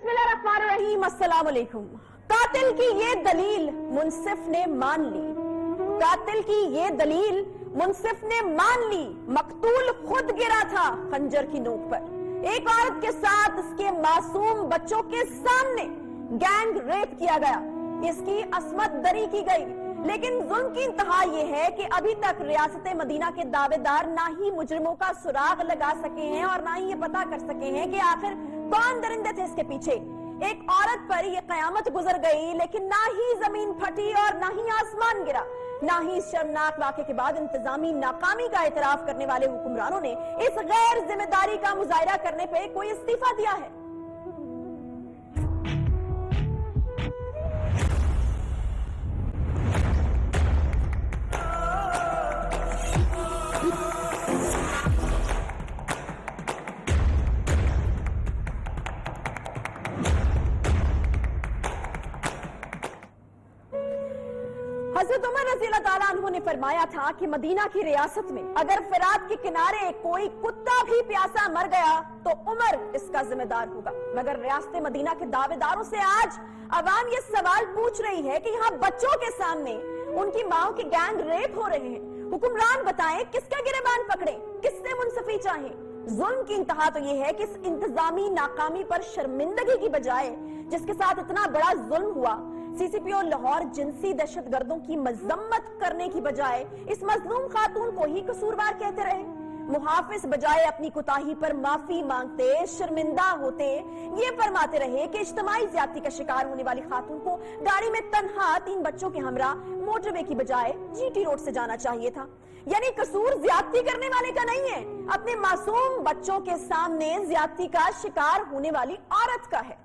बिस्मिल्लाहिर्रहमानिर्रहीम, अस्सलाम वालेकुम। कातिल की ये दलील मुंसिफ ने मान ली, कातिल की ये दलील मुंसिफ ने मान ली। मकतूल खुद गिरा था खंजर की नोक पर। एक औरत के साथ उसके मासूम बच्चों के सामने गैंग रेप किया गया, इसकी असमत दरी की गई। लेकिन जुल्म की इंतहा यह है कि अभी तक रियासत मदीना के दावेदार ना ही मुजरिमों का सुराग लगा सके हैं और ना ही ये पता कर सके हैं कि आखिर कौन दरिंदे थे इसके पीछे। एक औरत पर ये कयामत गुजर गई, लेकिन ना ही जमीन फटी और ना ही आसमान गिरा। ना ही इस शर्मनाक वाक़े के बाद इंतजामी नाकामी का एतराफ करने वाले हुक्मरानों ने इस गैर जिम्मेदारी का मुजाहिरा करने पे कोई इस्तीफा दिया है। हज़रत उमर रज़ियल्लाहु ताला अन्हु ने फरमाया था कि मदीना की रियासत में अगर फरात के किनारे कोई कुत्ता भी प्यासा मर गया तो उमर इसका जिम्मेदार होगा। मगर रियासत मदीना के दावेदारों से आज अवाम ये सवाल पूछ रही है कि यहाँ बच्चों के सामने उनकी माओ के गैंग रेप हो रहे हैं। हुक्मरान बताएं किसका गिरबान पकड़े, किससे मुंसफी चाहें। जुल्म की इंतहा तो ये है कि इस इंतजामी नाकामी पर शर्मिंदगी की बजाय जिसके साथ इतना बड़ा जुल्म हुआ, सीसीपीओ लाहौर जिनसी दहशतगर्दों की मजम्मत करने की बजाय इस मजलूम खातून को ही कसूरवार कहते रहे। मुहाफिज बजाय अपनी कोताही पर माफी मांगते, शर्मिंदा होते, ये फरमाते रहे कि इज्तिमाई ज्यादती का शिकार होने वाली खातून को गाड़ी में तन्हा 3 बच्चों के हमरा मोटरवे की बजाय जीटी रोड से जाना चाहिए था। यानी कसूर ज्यादती करने वाले का नहीं है, अपने मासूम बच्चों के सामने ज्यादती का शिकार होने वाली औरत का है।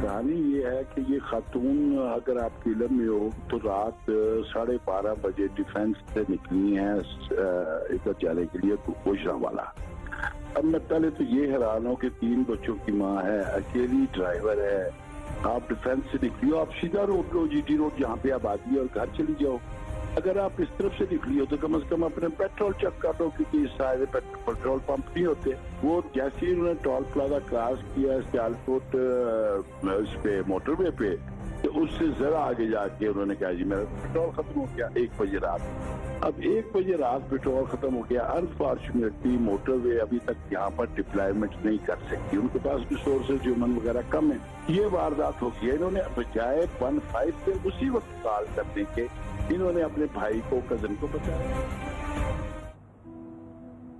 कहानी ये है कि ये खातून अगर आपकी इल्म में हो तो रात 12:30 बजे डिफेंस से निकली हैं इधर जाने के लिए गुजरांवाला। अब मैं पहले तो ये हैरान हूँ कि 3 बच्चों की माँ है, अकेली ड्राइवर है, आप डिफेंस से निकली हो, आप सीधा रोड लो, जीटी रोड जहाँ पे आबादी है, और घर चली जाओ। अगर आप इस तरफ से निकली हो तो कम से कम अपने पेट्रोल चेक कर लो, क्योंकि इस सारे पेट्रोल पंप नहीं होते। वो जैसे ही उन्होंने टोल प्लाजा क्रॉस किया सियालकोट उस पे मोटरवे पे, तो उससे जरा आगे जाके उन्होंने कहा जी मेरा पेट्रोल खत्म हो गया 1 बजे रात। अब 1 बजे रात पेट्रोल खत्म हो गया। अनफॉर्चुनेटली मोटरवे अभी तक यहाँ पर डिप्लॉयमेंट नहीं कर सकती, उनके पास रिसोर्सेज ह्यूमन वगैरह कम है। ये वारदात हो गई। इन्होंने बजाय 15 से उसी वक्त कॉल करने के, इन्होंने अपने भाई को, कजन को बचाया।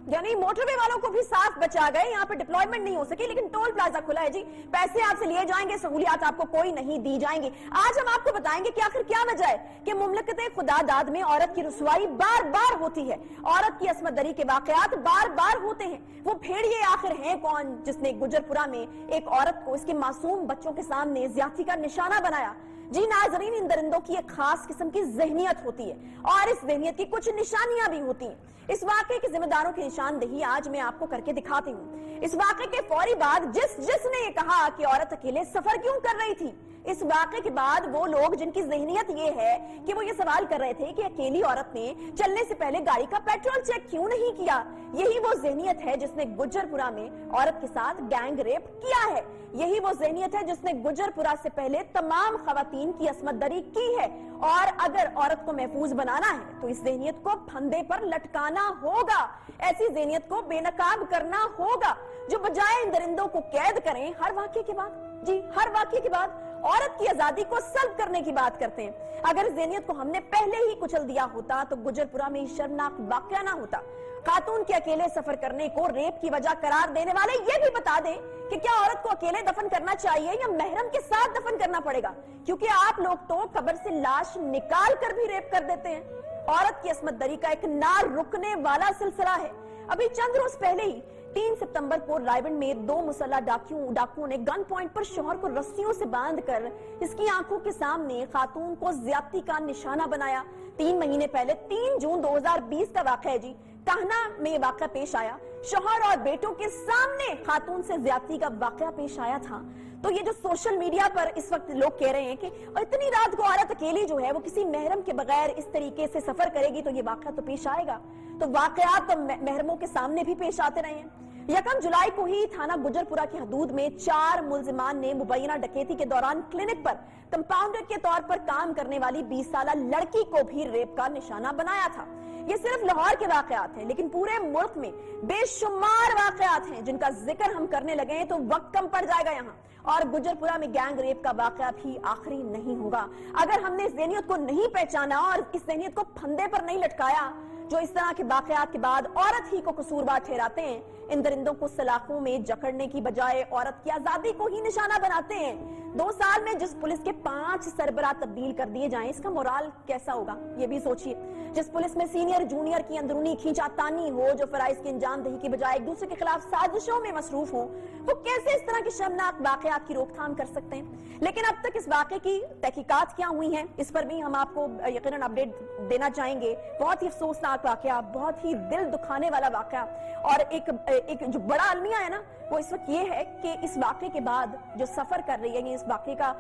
यानी मोटरवे वालों को भी साफ बचा गए, यहाँ पे डिप्लॉयमेंट नहीं हो सकी, लेकिन टोल प्लाजा खुला है जी, पैसे आपसे लिए जाएंगे, सहूलियात आपको कोई नहीं दी जाएंगी। आज हम आपको बताएंगे कि आखिर क्या वजह है कि मुमलकत खुदादाद में औरत की रुसवाई बार बार होती है, औरत की असमत दरी के वाकयात बार बार होते हैं। वो भेड़िए आखिर हैं कौन जिसने गुजरपुरा में एक औरत को इसके मासूम बच्चों के सामने ज्यादती का निशाना बनाया? जी नाजरीन, इन दरिंदों की एक खास किस्म की जहनियत होती है और इस जहनियत की कुछ निशानियां भी होती हैं। इस वाक़े के जिम्मेदारों की निशानदेही आज मैं आपको करके दिखाती हूँ। इस वाक़े के फौरी बाद जिसने ये कहा कि औरत अकेले सफर क्यों कर रही थी, इस वाक़े के बाद वो लोग जिनकी जहनियत ये है कि वो ये सवाल कर रहे थे कि अकेली औरत ने चलने से पहले गाड़ी का पेट्रोल चेक क्यों नहीं किया, यही वो जहनियत है जिसने गुजरपुरा में औरत के साथ गैंग रेप किया है। यही वो जहनियत है जिसने गुजरपुरा से पहले तमाम खवातीन की असमत दरी की है। और अगर औरत को महफूज बनाना है तो इस जहनियत को फंदे पर लटकाना होगा, ऐसी जहनियत को बेनकाब करना होगा जो बजाय इन दरिंदों को कैद करें हर वाक़े के बाद, जी हर वाक़े के बाद औरत की आजादी को सल्ब करने की बात करते हैं। अगर इस जहनियत को हमने पहले ही कुचल दिया होता तो गुजरपुरा में शर्मनाक वाक़या ना होता। खातून के अकेले सफर करने को रेप की वजह करार देने वाले ये भी बता दें कि क्या औरत को अकेले दफन करना चाहिए या महरम के साथ दफन करना पड़ेगा, क्योंकि आप लोग तो कब्र से लाश निकाल कर भी रेप कर देते हैं। औरत की असमत दरी का एक ना रुकने वाला सिलसिला है। अभी चंद रोज पहले ही 3 सितंबर को रायबंड में 2 मुसल्ला डाकुओं ने गन पॉइंट पर शौहर को रस्सियों से बांधकर इसकी आंखों के सामने खातून को ज्यादती का निशाना बनाया। 3 महीने पहले 3 जून 2020 का वाक़या है जी, कहना में वाक़या पेश आया। शौहर और बेटों के सामने खातून से ज्यादती का वाक़या पेश आया था। तो ये जो सोशल मीडिया पर इस वक्त लोग कह रहे हैं कि इतनी रात को औरत अकेली जो है वो किसी महरम के बगैर इस तरीके से सफर करेगी तो ये वाक़या तो पेश आएगा, तो वाक़यात तो महरमों के सामने भी पेश आते रहे हैं। यकम जुलाई को ही थाना गुजरपुरा की हदूद में 4 मुलजिमान ने मुबैना डकैती के दौरान क्लिनिक पर कंपाउंडर के तौर पर काम करने वाली 20 साल लड़की को भी रेप का निशाना बनाया था। ये सिर्फ लाहौर के वाकयात हैं, लेकिन पूरे मुल्क में बेशुमार वाकयात हैं जिनका जिक्र हम करने लगे हैं तो वक्त कम पड़ जाएगा यहाँ। और गुजरपुरा में गैंग रेप का वाकया भी आखिरी नहीं होगा। अगर हमने इस ज़हनियत को नहीं पहचाना और इस ज़हनियत को फंदे पर नहीं लटकाया जो इस तरह के वाकयात के बाद औरत ही को कसूरवार ठहराते हैं, इन दरिंदों को सलाखों में जकड़ने की बजाय औरत की आजादी को ही निशाना बनाते हैं। 2 साल में जिस पुलिस के 5 सरबराह तब्दील कर दिए जाएं, इसका मोराल कैसा होगा ये भी सोचिए। जिस पुलिस में सीनियर जूनियर की अंदरूनी खींचातानी हो, जो फराइज की अंजामदही की बजाय एक दूसरे के खिलाफ साजिशों में मसरूफ हो, वो कैसे इस तरह के शर्मनाक वाकयात की रोकथाम कर सकते हैं। लेकिन अब तक इस वाकये की तहकीकात क्या हुई हैं, इस पर भी हम आपको यकीनन अपडेट देना चाहेंगे। बहुत ही अफसोसनाक वाकया, बहुत ही दिल दुखाने वाला वाकया। और एक जो बड़ा अलमिया है ना, वो इस वक्त ये है कि इस वाकये के बाद जो सफर कर रही है, इस वाकये का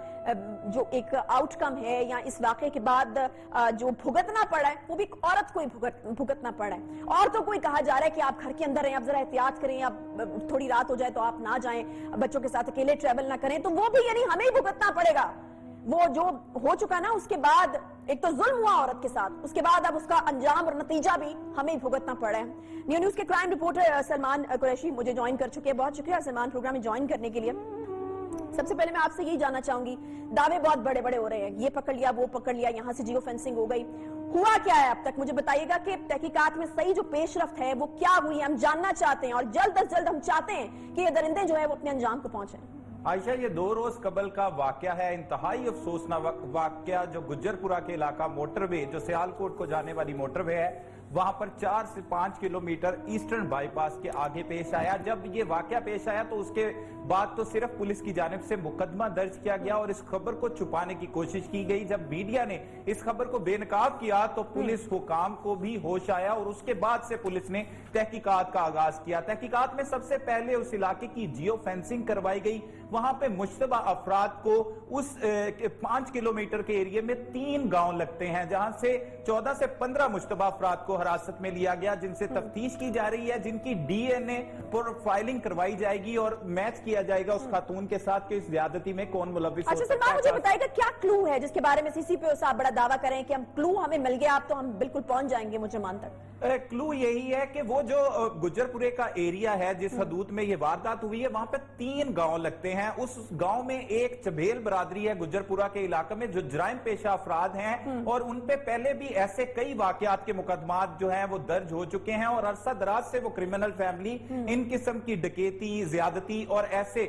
जो एक आउटकम है या इस वाकये के बाद जो भुगतना पड़ा है, वो भी एक औरत को ही भुगतना पड़ा है। और तो कोई कहा जा रहा है कि आप घर के अंदर रहें, आप जरा एहतियात करें, आप थोड़ी रात हो जाए तो आप ना जाएं, बच्चों के साथ अकेले ट्रेवल ना करें, तो वो भी यानी हमें ही भुगतना पड़ेगा। वो जो हो चुका ना, उसके बाद एक तो जुल्म हुआ औरत के साथ, उसके बाद अब उसका अंजाम और नतीजा भी हमें ही भुगतना पड़ा है। न्यू न्यूज के क्राइम रिपोर्टर सलमान कुरैशी मुझे ज्वाइन कर चुके हैं। बहुत शुक्रिया सलमान प्रोग्राम में ज्वाइन करने के लिए। सबसे पहले मैं आपसे यही जानना चाहूंगी, दावे बहुत बड़े बड़े हो रहे हैं, ये पकड़ लिया वो पकड़ लिया, यहाँ से जियो फेंसिंग हो गई, हुआ क्या है अब तक? मुझे बताइएगा कि तहकीकात में सही जो पेशरफ्त है वो क्या हुई है, हम जानना चाहते हैं और जल्द अज जल्द हम चाहते हैं कि ये दरिंदे जो है वो अपने अंजाम को पहुंचे। आयशा, ये 2 रोज कबल का वाकया है, इंतहाई अफसोसनाक वाकया जो गुजरपुरा के इलाका मोटरवे, जो सियालकोट को जाने वाली मोटरवे है, वहां पर 4 से 5 किलोमीटर ईस्टर्न बाईपास के आगे पेश आया। जब ये वाकया पेश आया तो उसके बाद तो सिर्फ पुलिस की जानिब से मुकदमा दर्ज किया गया और इस खबर को छुपाने की कोशिश की गई। जब मीडिया ने इस खबर को बेनकाब किया तो पुलिस हुकाम को भी होश आया और उसके बाद से पुलिस ने तहकीकात का आगाज किया। तहकीकात में सबसे पहले उस इलाके की जियो फेंसिंग करवाई गई। वहां पे मुश्तबा अफराद को उस 5 किलोमीटर के एरिया में 3 गांव लगते हैं, जहां से 14 से 15 मुश्तबा अफराद को हिरासत में लिया गया, जिनसे तफ्तीश की जा रही है, जिनकी डीएनए प्रोफाइलिंग करवाई जाएगी और मैच किया जाएगा उस खातून के साथ कि इस ज्यादती में कौन मुलव्विस हो सकता है। अच्छा सलमान, मुझे बताइएगा क्या क्लू है जिसके बारे में सीसीपीओ साहब बड़ा दावा करें कि हम क्लू हमें मिल गया आप तो हम बिल्कुल पहुंच जाएंगे मुजरमान तक? क्लू यही है कि वो जो गुजरपुरे का एरिया है जिस हदूद में ये वारदात हुई है, वहां पे 3 गांव लगते हैं। उस गांव में एक चबेल बरादरी है गुजरपुरा के इलाके में, जो जराइम पेशा अफराद हैं और उन पे पहले भी ऐसे कई वाकयात के मुकदमात जो हैं वो दर्ज हो चुके हैं और अरसा दराज से वो क्रिमिनल फैमिली इन किस्म की डकैती, ज्यादती और ऐसे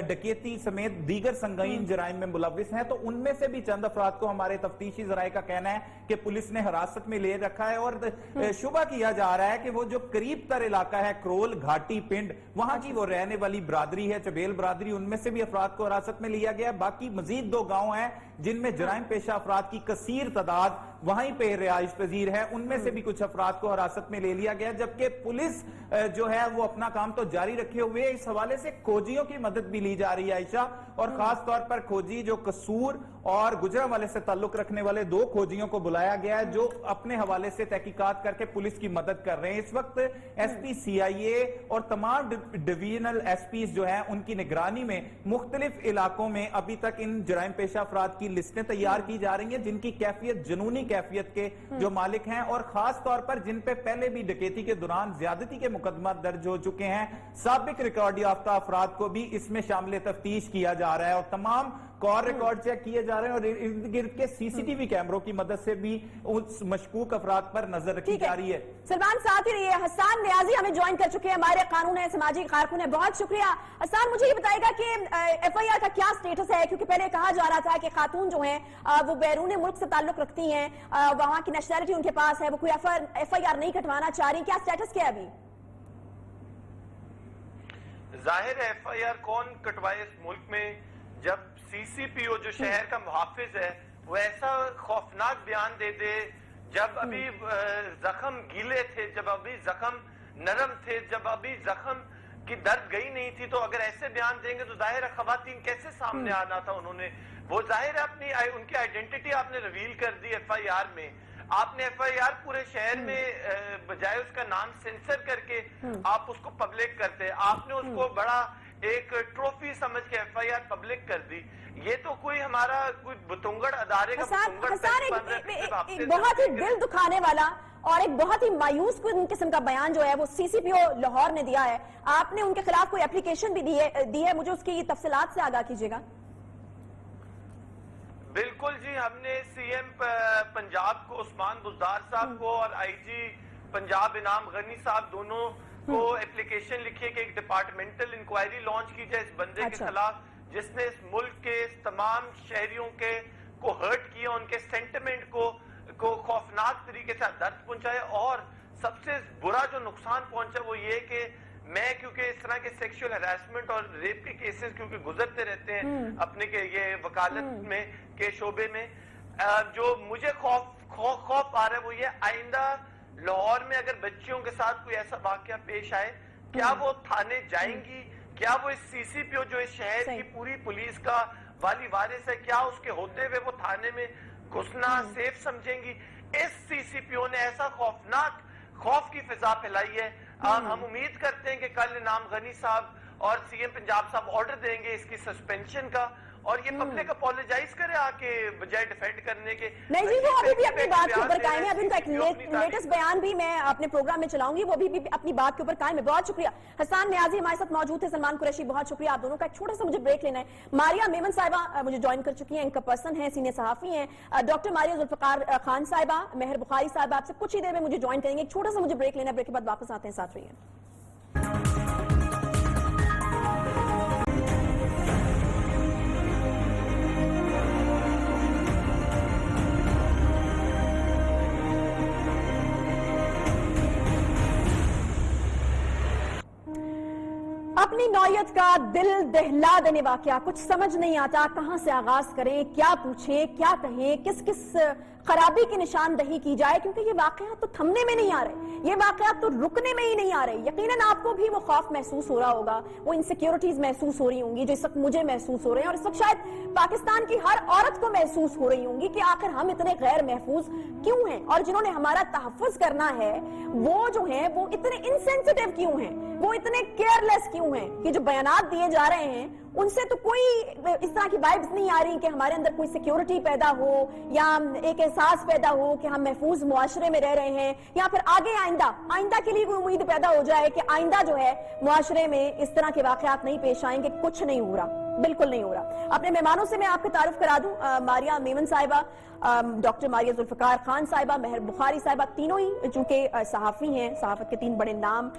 डकैती समेत दीगर संगीन जराइम में मुलव्विस हैं। तो उनमें से भी चंद अफराद को हमारे तफ्तीशी जराये का कहना है कि पुलिस ने हिरासत में ले रखा है और शुबा किया जा रहा है कि वो जो करीब तर इलाका है क्रोल घाटी पिंड, वहां की वो रहने वाली बरादरी है चबेल बरादरी, उनमें से भी अफराद को हिरासत में लिया गया। बाकी मजीद 2 गांव हैं जिनमें जराइम पेशा अफराद की कसीर तादाद वहीं पे रिहाइश पजीर है, उनमें से भी कुछ अफराद को हिरासत में ले लिया गया। जबकि पुलिस जो है वो अपना काम तो जारी रखे हुए, इस हवाले से खोजियों की मदद भी ली जा रही है आयशा, और खास तौर पर खोजी जो कसूर और गुजरांवाले से ताल्लुक रखने वाले 2 खोजियों को बुलाया गया है जो अपने हवाले से तहकीकात करके पुलिस की मदद कर रहे हैं। इस वक्त एसपी सीआईए और तमाम डिवीजनल एसपीज जो है उनकी निगरानी में मुख्तलिफ इलाकों में अभी तक इन जराइम पेशा अफराद की लिस्टें तैयार की जा रही हैं, जिनकी कैफियत जुनूनी कैफियत के जो मालिक हैं और खास तौर पर जिन पे पहले भी डकैती के दौरान ज्यादती के मुकदमा दर्ज हो चुके हैं। साबिक रिकॉर्ड याफ्ता अफराद को भी इसमें शामिल तफ्तीश किया जा रहा है और तमाम कॉल रिकॉर्ड चेक किए जा रहे हैं और इर्द गिर्द के सीसीटीवी कैमरों की मदद से भी उस मशकूक अफराद पर नजर रखी जा रही है। सलमान साथ ही रहिए। हसन नियाजी हमें ज्वाइन कर चुके हैं, हमारे कानून है, समाजी कारकुन है, बहुत शुक्रिया। हसन, मुझे ये बताएगा कि एफआईआर का क्या स्टेटस है, क्योंकि पहले कहा जा रहा था कि खातून जो हैं वो बैरून मुल्क से ताल्लुक रखती हैं, वहां की नेशनैलिटी उनके पास है, वो कोई एफआईआर नहीं कटवाना चाह रही, क्या स्टेटस क्या है अभी? जाहिर है एफआईआर कौन कटवाए इस मुल्क में, जब सीसीपीओ जो शहर का मुहाफिज है वो ऐसा खौफनाक बयान दे दे, जब अभी जख्म गीले थे, जब अभी जख्म नरम थे, जब अभी जख्म की दर्द गई नहीं थी, तो अगर ऐसे बयान देंगे तो जाहिर है खवातीन कैसे सामने आना था उन्होंने। वो जाहिर है अपनी उनकी आइडेंटिटी आपने रिवील कर दी एफआईआर में। آپ نے ایف آئی آر پورے شہر میں بجائے اس کا نام سینسر کر کے آپ اس کو پبلک کرتے، آپ نے اس کو بڑا ایک ٹروفی سمجھ کے ایف آئی آر پبلک کر دی. یہ تو کوئی ہمارا کوئی بتنگڑ ادارے کا ایک بہت ہی دل دکھانے والا اور ایک بہت ہی مایوس قسم کا بیان جو ہے وہ سی سی پی او لاہور نے دیا ہے. آپ نے ان کے خلاف کوئی اپلیکیشن بھی دی ہے، مجھے اس کی تفصیلات سے آگاہ کیجیے گا. بالکل جی، ہم نے سی ایم پنجاب کو عثمان بزدار صاحب کو اور آئی جی پنجاب انعام غنی صاحب دونوں کو اپلیکیشن لکھی کہ ایک ڈپارٹمنٹل انکوائری لانچ کی جائے اس بندے کے خلاف جس نے اس ملک کے تمام شہریوں کو ہرٹ کیا، ان کے سینٹیمنٹ کو خوفناک طریقے سے درد پہنچائے. اور سب سے برا جو نقصان پہنچا وہ یہ کہ میں کیونکہ اس طرح کے سیکشل ہراسمنٹ اور ریپ کے کیسز کیونکہ گزرتے رہتے ہیں اپنے کے یہ وکالت میں کے شعبے میں، جو مجھے خوف آ رہا ہے وہ یہ آئندہ لاہور میں اگر بچیوں کے ساتھ کوئی ایسا واقعہ پیش آئے کیا وہ تھانے جائیں گی؟ کیا وہ اس سی سی پی او جو اس شہر کی پوری پولیس کا والی وارث ہے کیا اس کے ہوتے ہوئے وہ تھانے میں گھسنا سیف سمجھیں گی؟ اس سی سی پی او نے ایسا خوفناک خوف کی فضا پھیلائی ہے. ہم امید کرتے ہیں کہ کل انعام غنی صاحب اور سی ایم پنجاب صاحب آرڈر دیں گے اس کی سسپینشن کا اور یہ پبلک اپولوجائز کرے آ کے بجائے ڈیفینڈ کرنے کے. نہیں جی، وہ ابھی بھی اپنی بات کے اوپر قائم ہے. ابھی ان کا ایک لیٹسٹ بیان بھی میں اپنے پروگرام میں چلاؤں گی، وہ بھی اپنی بات کے اوپر قائم ہے. بہت شکریہ. حسان نیازی ہمارے ساتھ موجود تھے، سلمان قریشی بہت شکریہ. آپ دونوں کا ایک چھوٹا سا مجھے بریک لینا ہے. ماریہ میمن صاحبہ مجھے جوائن کر چکی ہیں، اینکر پرسن ہیں، سینئر صحافی ہیں. ڈاکٹر ماریہ ذوالفقار خان صاحبہ، مہر بخاری صاحبہ آپ سے کچھ ہی دیر میں مجھے جوائن کریں گے. ایک چھوٹا سا مجھے بریک لینا ہے، بریک کے بعد واپس آتے ہیں، ساتھ رہیے. اپنی نوعیت کا دل دہلا دینے واقعہ، کچھ سمجھ نہیں آتا کہاں سے آغاز کریں، کیا پوچھیں، کیا کہیں، کس خرابی کی نشاندہی کی جائے، کیونکہ یہ واقعات تو تھمنے میں نہیں آ رہے، یہ واقعات تو رکنے میں ہی نہیں آ رہے. یقیناً آپ کو بھی وہ خوف محسوس ہو رہا ہوگا، وہ انسیکیورٹیز محسوس ہو رہی ہوں گی جو اس وقت مجھے محسوس ہو رہے ہیں اور اس وقت شاید پاکستان کی ہر عورت کو محسوس ہو رہی ہوں گی کہ آخر ہم اتنے غیر محفوظ کیوں ہیں اور جنہوں نے ہمارا تحفظ کرنا ہے وہ جو ہیں وہ اتنے انسینسٹیو کیوں ہیں، وہ اتنے کیئرلیس کیوں ہیں کہ جو بیانات دیے جا رہے ہیں ان سے تو کوئی اس طرح کی وائبز نہیں آ رہی کہ ہمارے اندر کوئی سیکیورٹی پیدا ہو یا ایک احساس پیدا ہو کہ ہم محفوظ معاشرے میں رہ رہے ہیں، یا پھر آگے آئندہ کے لیے کوئی امید پیدا ہو جائے کہ آئندہ جو ہے معاشرے میں اس طرح کے واقعات نہیں پیش آئیں گے. کچھ نہیں ہو رہا، بالکل نہیں ہو رہا. اپنے مہمانوں سے میں آپ کو تعارف کرا دوں، ماریہ میمن صاحبہ، ڈاکٹر ماریہ ذوالفقار خان صاحبہ، مہر بخاری صاحبہ، تینوں ہی چونکہ صحافی ہیں، صحافت کے تین بڑے نام،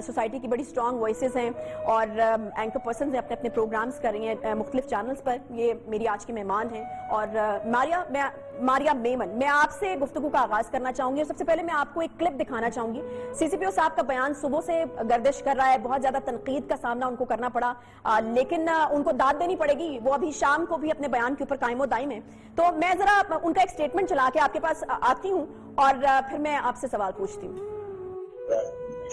سوسائٹی کی بڑی سٹرونگ وائسز ہیں اور اینکر پرسنز ہیں، اپنے پروگرامز کر رہی ہیں مختلف چینلز پر. یہ میری آج کی مہمان ہیں. اور ماریہ میمن، میں آپ سے گفتگو کا آغاز کرنا چاہوں گی اور سب سے پہلے میں آپ کو ایک کلپ دکھانا چاہوں گی. سی سی پی او صاحب کا بیان صبح سے گردش کر رہا ہے، بہت زیادہ تنقید کا سامنا ان کو کرنا پڑا، لیکن ان کو داد دینی پڑے گی. وہ ابھی شام کو بھی اپنے بیان کے اوپر قائم و دائم ہے. تو میں ذرا ان کا ایک سٹیٹمنٹ چلا کے آپ کے پاس آتی ہوں اور پھر میں آپ سے سوال پوچھتی ہوں.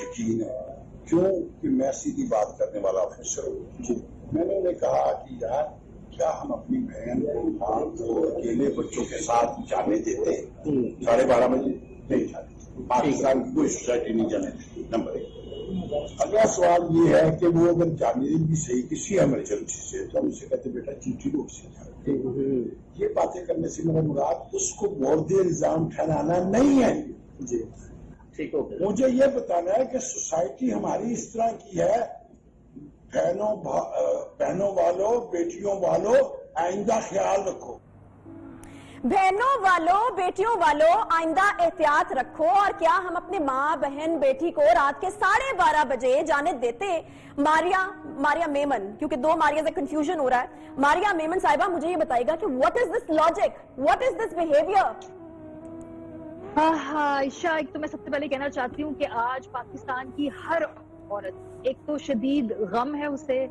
یقین ہے کیوں کہ میں سیدھی بات کرنے والا آفیسر ہوں. میں نے انہیں کہا کہ یار کیا ہم اپنی بہن کو اکیلے بچوں کے ساتھ جانے دیتے ہیں؟ 12:30 بجے نہیں جانے، پاکستان کی کوئی سوسائٹی نہیں جانے دیتی. نمبر 1. اگلا سوال یہ ہے کہ وہ اگر جانے دیں بھی صحیح کسی ایمرجنسی سے تو ہم اسے کہتے بیٹا چیٹی روڈ سے جاتے. یہ باتیں کرنے سے میرا مراد اس کو بورد الزام ٹھہرانا نہیں ہے. جی ٹھیک ہو گیا. مجھے یہ بتانا ہے کہ سوسائٹی ہماری اس طرح کی ہے، بہنوں والوں، بیٹیوں والوں آئندہ خیال رکھو. بہنوں والوں، بیٹیوں والوں آئندہ احتیاط رکھو. اور کیا ہم اپنے ماں، بہن، بیٹی کو رات کے 12:30 بجے جانے دیتے؟ ماریہ میمن، کیونکہ دو ماریہ سے کنفیوژن ہو رہا ہے. ماریہ میمن صاحبہ مجھے یہ بتائے گا کہ what is this logic, what is this behaviour? Ayesha, ایک تو میں سب سے پہلے کہنا چاہتی ہوں کہ آج پاکستان کی ہر عورت، ایک تو شدید غم ہے، اسے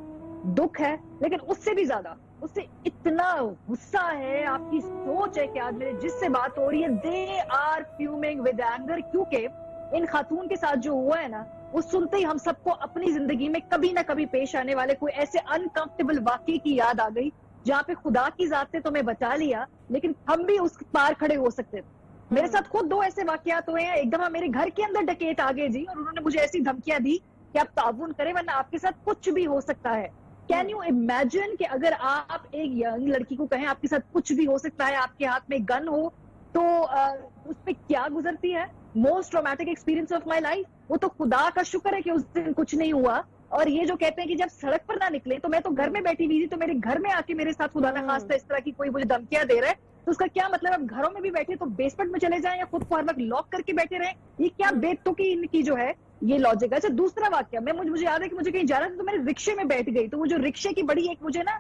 دکھ ہے، لیکن اس سے بھی زیادہ اسے اتنا غصہ ہے. آپ کی سوچ ہے کہ آج میرے جس سے بات ہو رہی ہے they are fuming with anger، کیونکہ ان خاتون کے ساتھ جو ہوا ہے نا، وہ سنتے ہی ہم سب کو اپنی زندگی میں کبھی نہ کبھی پیش آنے والے کوئی ایسے انکمفرٹیبل واقعے کی یاد آ گئی جہاں پہ خدا کی ذات نے تمہیں بچا لیا لیکن ہم بھی اس پار کھڑے ہو سکتے تھے. میرے ساتھ خود 2 ایسے واقعات ہوئے ہیں. ایک دفعہ میرے گھر کے اندر ڈکیت آ گئے جی, اور انہوں نے مجھے ایسی دھمکیاں دی کہ آپ تعاون کریں ورنہ آپ کے ساتھ کچھ بھی ہو سکتا ہے. کین یو امیجن کہ اگر آپ ایک ینگ لڑکی کو کہیں آپ کے ساتھ کچھ بھی ہو سکتا ہے, آپ کے ہاتھ میں گن ہو, تو اس پہ کیا گزرتی ہے. Most traumatic experience of my life. وہ تو خدا کا شکر ہے کہ اس دن کچھ نہیں ہوا. اور یہ جو کہتے ہیں کہ جب سڑک پر نہ نکلے, تو میں تو گھر میں بیٹھی ہوئی تھی, تو میرے گھر میں آ کے میرے ساتھ خدا نہ خواستہ اس طرح کی کوئی مجھے دھمکیاں دے رہا ہے, تو اس کا کیا مطلب. اب گھروں میں بھی بیٹھے تو بیسمنٹ میں چلے جائیں یا خود کو ہر وقت لاک کر کے بیٹھے رہیں. یہ کیا بے تکی ان کی جو ہے یہ لاجک ہے. اچھا دوسرا واقعہ, مجھے یاد ہے کہ مجھے کہیں جانا تھا, تو میں رکشے میں بیٹھ گئی, تو وہ جو رکشے کی بڑی ایک مجھے نا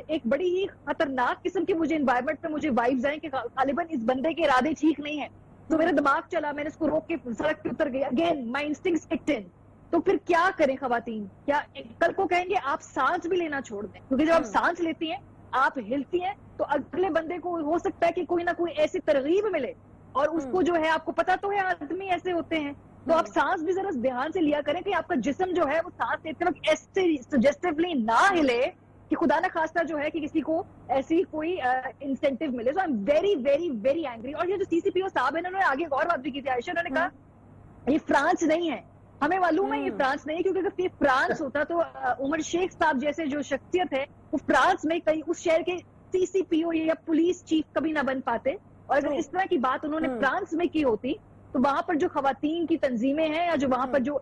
ایک بڑی ہی خطرناک قسم کی مجھے انوائرمنٹ پہ مجھے وائبز آئیں کہ غالباً اس بندے کے ارادے ٹھیک نہیں ہیں. تو میرا دماغ چلا, میں نے اس کو روک کے سڑک پہ اتر گئی. اگین مائی انسٹنکٹس ککڈ ان. تو پھر کیا کریں خواتین؟ کیا کل کو کہیں گے آپ سانس بھی لینا چھوڑ دیں, کیونکہ جب آپ سانس لیتی ہیں, آپ ہلتی ہیں, تو اگلے بندے کو ہو سکتا ہے کہ کوئی نہ کوئی ایسی ترغیب ملے, اور اس کو جو ہے, آپ کو پتا تو ہے آدمی ایسے ہوتے ہیں, تو آپ سانس بھی ذرا دھیان سے لیا کریں کہ آپ کا جسم جو ہے وہ سانس لیتے وقت ایسے سجیسٹیولی نہ ہلے کہ خدا نہ خواستہ جو ہے کہ کسی کو ایسی کوئی انسینٹیو ملے. So I am very very very angry. اور یہ جو سی سی پی او صاحب ہیں, انہوں نے آگے غور بات بھی کی تھی عائشہ, انہوں نے کہا یہ فرانس نہیں ہے. ہمیں معلوم ہے یہ فرانس نہیں ہے, کیونکہ اگر یہ فرانس ہوتا تو عمر شیخ صاحب جیسے جو شخصیت ہے وہ فرانس میں کہیں اس شہر کے سی سی پی او یا پولیس چیف کبھی نہ بن پاتے. اور اگر اس طرح کی بات انہوں نے فرانس میں کی ہوتی, تو وہاں پر جو خواتین کی تنظیمیں ہیں, یا جو وہاں پر جو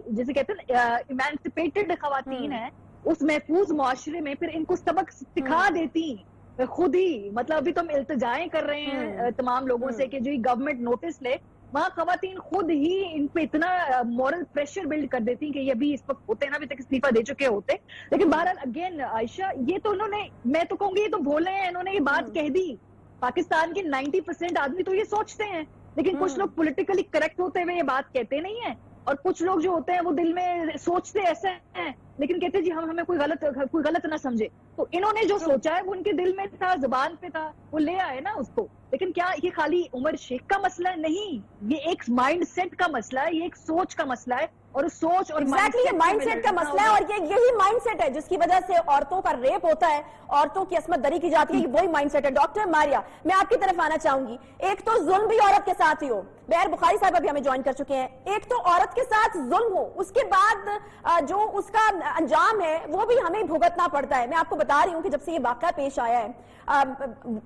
جیسے کہتے ہیں ایمانسپیٹڈ خواتین ہیں, اس محفوظ معاشرے میں پھر ان کو سبق سکھا دیتی خود ہی. مطلب ابھی تو ہم التجائیں کر رہے ہیں تمام لوگوں سے کہ جو گورنمنٹ نوٹس لے, وہاں خواتین خود ہی ان پہ اتنا مورل پریشر بلڈ کر دیتی کہ یہ ابھی اس وقت ہوتے نا, ابھی تک استعفیٰ دے چکے ہوتے. لیکن بہرحال اگین عائشہ, یہ تو انہوں نے, میں تو کہوں گی یہ تو بھولے ہیں, انہوں نے یہ بات کہہ دی. پاکستان کے 90% آدمی تو یہ سوچتے ہیں, لیکن کچھ لوگ پولیٹیکلی کریکٹ ہوتے ہوئے یہ بات کہتے نہیں ہیں, اور کچھ لوگ جو ہوتے ہیں وہ دل میں سوچتے ایسے ہیں لیکن کہتے جی ہمیں کوئی غلط نہ سمجھے. تو انہوں نے جو سوچا ہے وہ ان کے دل میں تھا, زبان پہ تھا, وہ لے آئے نا اس کو. لیکن کیا یہ خالی عمر شیخ کا مسئلہ نہیں, یہ ایک مائنڈ سیٹ کا مسئلہ ہے, یہ ایک سوچ کا مسئلہ ہے, اور سوچ اور یہ مائنڈ سیٹ کا مسئلہ ہے, اور یہی مائنڈ سیٹ ہے جس کی وجہ سے عورتوں کا ریپ ہوتا ہے, عورتوں کی عصمت دری کی جاتی ہے. یہ وہی مائنڈ سیٹ ہے. ڈاکٹر ماریا, میں آپ کی طرف آنا چاہوں گی. ایک تو ظلم بھی عورت کے ساتھ ہی ہو, بہر بخاری صاحب ابھی ہمیں جوائن کر چکے ہیں, ایک تو عورت کے ساتھ ظلم ہو, اس کے بعد جو اس کا انجام ہے وہ بھی ہمیں بھگتنا پڑتا ہے. میں آپ کو بتا رہی ہوں کہ جب سے یہ واقعہ پیش آیا ہے,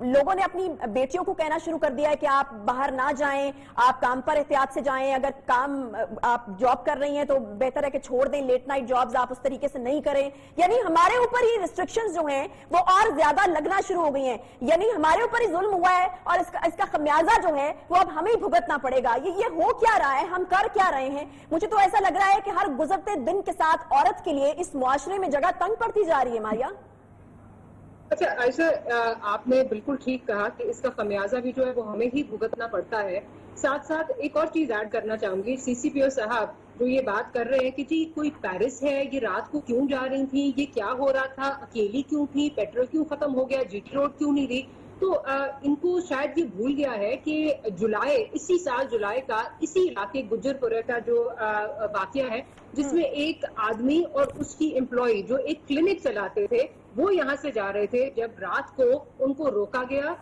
لوگوں نے اپنی بیٹیوں کو کہنا شروع کر دیا ہے کہ آپ باہر نہ جائیں, آپ کام پر احتیاط سے جائیں, اگر کام آپ جاب کر رہی ہیں تو بہتر ہے کہ چھوڑ دیں, لیٹ نائٹ جابز آپ اس طریقے سے نہیں کریں. یعنی ہمارے اوپر ہی ریسٹرکشنز جو ہیں وہ اور زیادہ لگنا شروع ہو گئی ہیں, یعنی ہمارے اوپر ہی ظلم ہوا ہے, اور اس کا خمیازہ جو ہے وہ اب ہمیں ہی بھگتنا پڑے گا. یہ ہو کیا رہا ہے, ہم کر کیا رہے ہیں؟ مجھے تو ایسا لگ رہا ہے کہ ہر گزرتے دن کے ساتھ عورت کے لیے اس معاشرے میں جگہ تنگ پڑتی جا رہی ہے. ماریا, اچھا عائشہ, آپ نے بالکل ٹھیک کہا کہ اس کا خمیازہ بھی جو ہے وہ ہمیں ہی بھگتنا پڑتا ہے. ساتھ ساتھ ایک اور چیز ایڈ کرنا چاہوں گی. سی سی پی او صاحب جو یہ بات کر رہے ہیں کہ جی کوئی پیرس ہے, یہ رات کو کیوں جا رہی تھی, یہ کیا ہو رہا تھا, اکیلی کیوں تھی, پیٹرول کیوں ختم ہو گیا, جی ٹی روڈ کیوں نہیں رہی, تو ان کو شاید یہ بھول گیا ہے کہ اسی سال جولائی کا اسی علاقے گجر پورے کا جو واقعہ ہے, جس میں ایک آدمی اور اس کی امپلائی جو ایک کلینک چلاتے تھے, وہ یہاں سے جا رہے تھے. جب رات کو ان کو روکا گیا,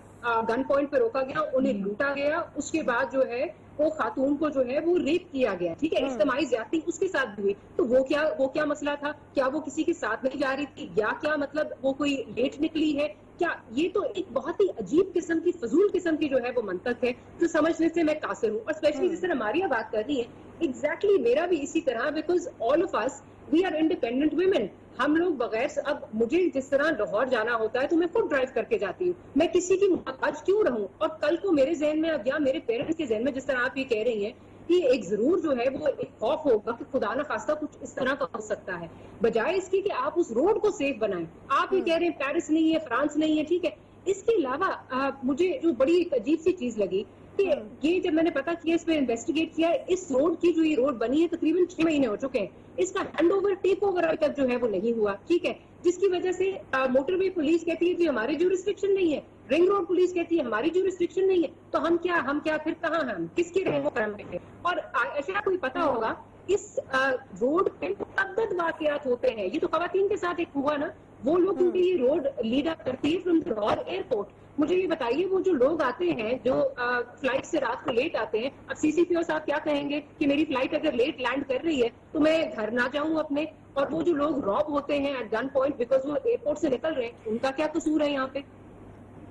گن پوائنٹ پہ روکا گیا, انہیں لوٹا گیا, اس کے بعد جو ہے وہ خاتون کو جو ہے وہ ریپ کیا گیا. ٹھیک ہے, اجتماعی زیادتی اس کے ساتھ بھی ہوئی. تو وہ کیا مسئلہ تھا, کیا وہ کسی کے ساتھ نہیں جا رہی تھی, یا کیا مطلب وہ کوئی لیٹ نکلی ہے, کیا؟ یہ تو ایک بہت ہی عجیب قسم کی, فضول قسم کی جو ہے وہ منطق ہے, جو سمجھنے سے میں قاصر ہوں. اور اسپیشلی جس طرح ماریا بات کر رہی ہے, ایگزیکٹلی میرا بھی اسی طرح, because all of us we are independent women. ہم لوگ بغیر, اب مجھے جس طرح لاہور جانا ہوتا ہے تو میں خود ڈرائیو کر کے جاتی ہوں, میں کسی کی محتاج کیوں رہوں. اور کل کو میرے ذہن میں, یا میرے پیرنٹس کے ذہن میں, جس طرح آپ یہ کہہ رہی ہیں, کہ ایک ضرور جو ہے وہ ایک خوف ہوگا کہ خدا نہ خواستہ کچھ اس طرح کا ہو سکتا ہے, بجائے اس کی کہ آپ اس روڈ کو سیف بنائیں. آپ یہ کہہ رہے ہیں پیرس نہیں ہے, فرانس نہیں ہے, ٹھیک ہے. اس کے علاوہ مجھے جو بڑی ایک عجیب سی چیز لگی کہ یہ جب میں نے پتا کیا, اس پہ انویسٹیگیٹ کیا, اس روڈ کی جو یہ روڈ بنی ہے تقریباً 6 مہینے ہو چکے ہیں, اس کا ہینڈ اوور ٹیک اوور ابھی تک جو ہے وہ نہیں ہوا. ٹھیک ہے, جس کی وجہ سے موٹر وے پولیس کہتی ہے جی ہماری جو ریسٹرکشن نہیں ہے, رنگ روڈ پولیس کہتی ہے ہماری جو ریسٹرکشن نہیں ہے, تو ہم کیا پھر کہاں ہیں, ہم کس کے رنگ کرم میں ہیں. اور ایسا کوئی پتا ہوگا اس روڈ پہ متعدد واقعات ہوتے ہیں. یہ تو خواتین کے ساتھ ایک ہوا نا, وہ لوگ کیونکہ یہ روڈ لیڈ اپ کرتی ہے فرام لاہور ایئرپورٹ, مجھے یہ بتائیے وہ جو لوگ آتے ہیں جو فلائٹ سے رات کو لیٹ آتے ہیں، اب سی سی پی او صاحب کیا کہیں گے کہ میری فلائٹ اگر لیٹ لینڈ کر رہی ہے تو میں گھر نہ جاؤں اپنے، اور وہ جو لوگ راب ہوتے ہیں ایٹ گن پوائنٹ بیکاز وہ ایئرپورٹ سے نکل رہے ہیں، ان کا کیا قصور ہے یہاں پہ؟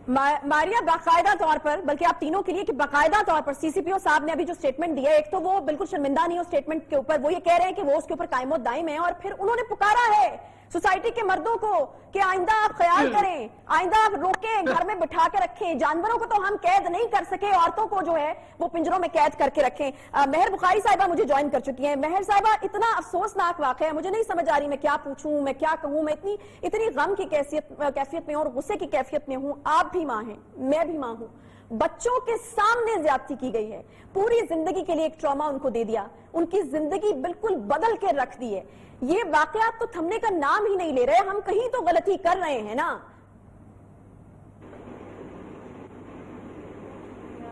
ماریا باقاعدہ طور پر، بلکہ آپ تینوں کے لیے کہ باقاعدہ طور پر سی سی پی او صاحب نے ابھی جو سٹیٹمنٹ دیا ہے، ایک تو وہ بالکل شرمندہ نہیں ہو سٹیٹمنٹ کے اوپر، وہ یہ کہہ رہے ہیں کہ وہ اس کے اوپر قائم و دائم ہیں، اور پھر انہوں نے پکارا ہے سوسائٹی کے مردوں کو کہ آئندہ آپ خیال کریں، آئندہ آپ روکیں، گھر میں بٹھا کے رکھیں، جانوروں کو تو ہم قید نہیں کر سکے، عورتوں کو جو ہے وہ پنجروں میں قید کر کے رکھیں۔ مہر بخاری صاحبہ مجھے جوائن کر چکی ہیں۔ مہر صاحبہ، اتنا افسوسناک واقعہ ہے، مجھے نہیں سمجھ آ رہی میں کیا پوچھوں، میں کیا کہوں، میں اتنی غم کی کیفیت میں اور غصے کی کیفیت میں ہوں۔ آپ بھی ماں ہیں، میں بھی ماں ہوں، بچوں کے سامنے زیادتی کی گئی ہے، پوری زندگی کے لیے ایک ٹراما ان کو دے دیا، ان کی زندگی بالکل بدل کے رکھ دی ہے۔ یہ واقعات تو تھمنے کا نام ہی نہیں لے رہے، ہم کہیں تو غلطی کر رہے ہیں نا۔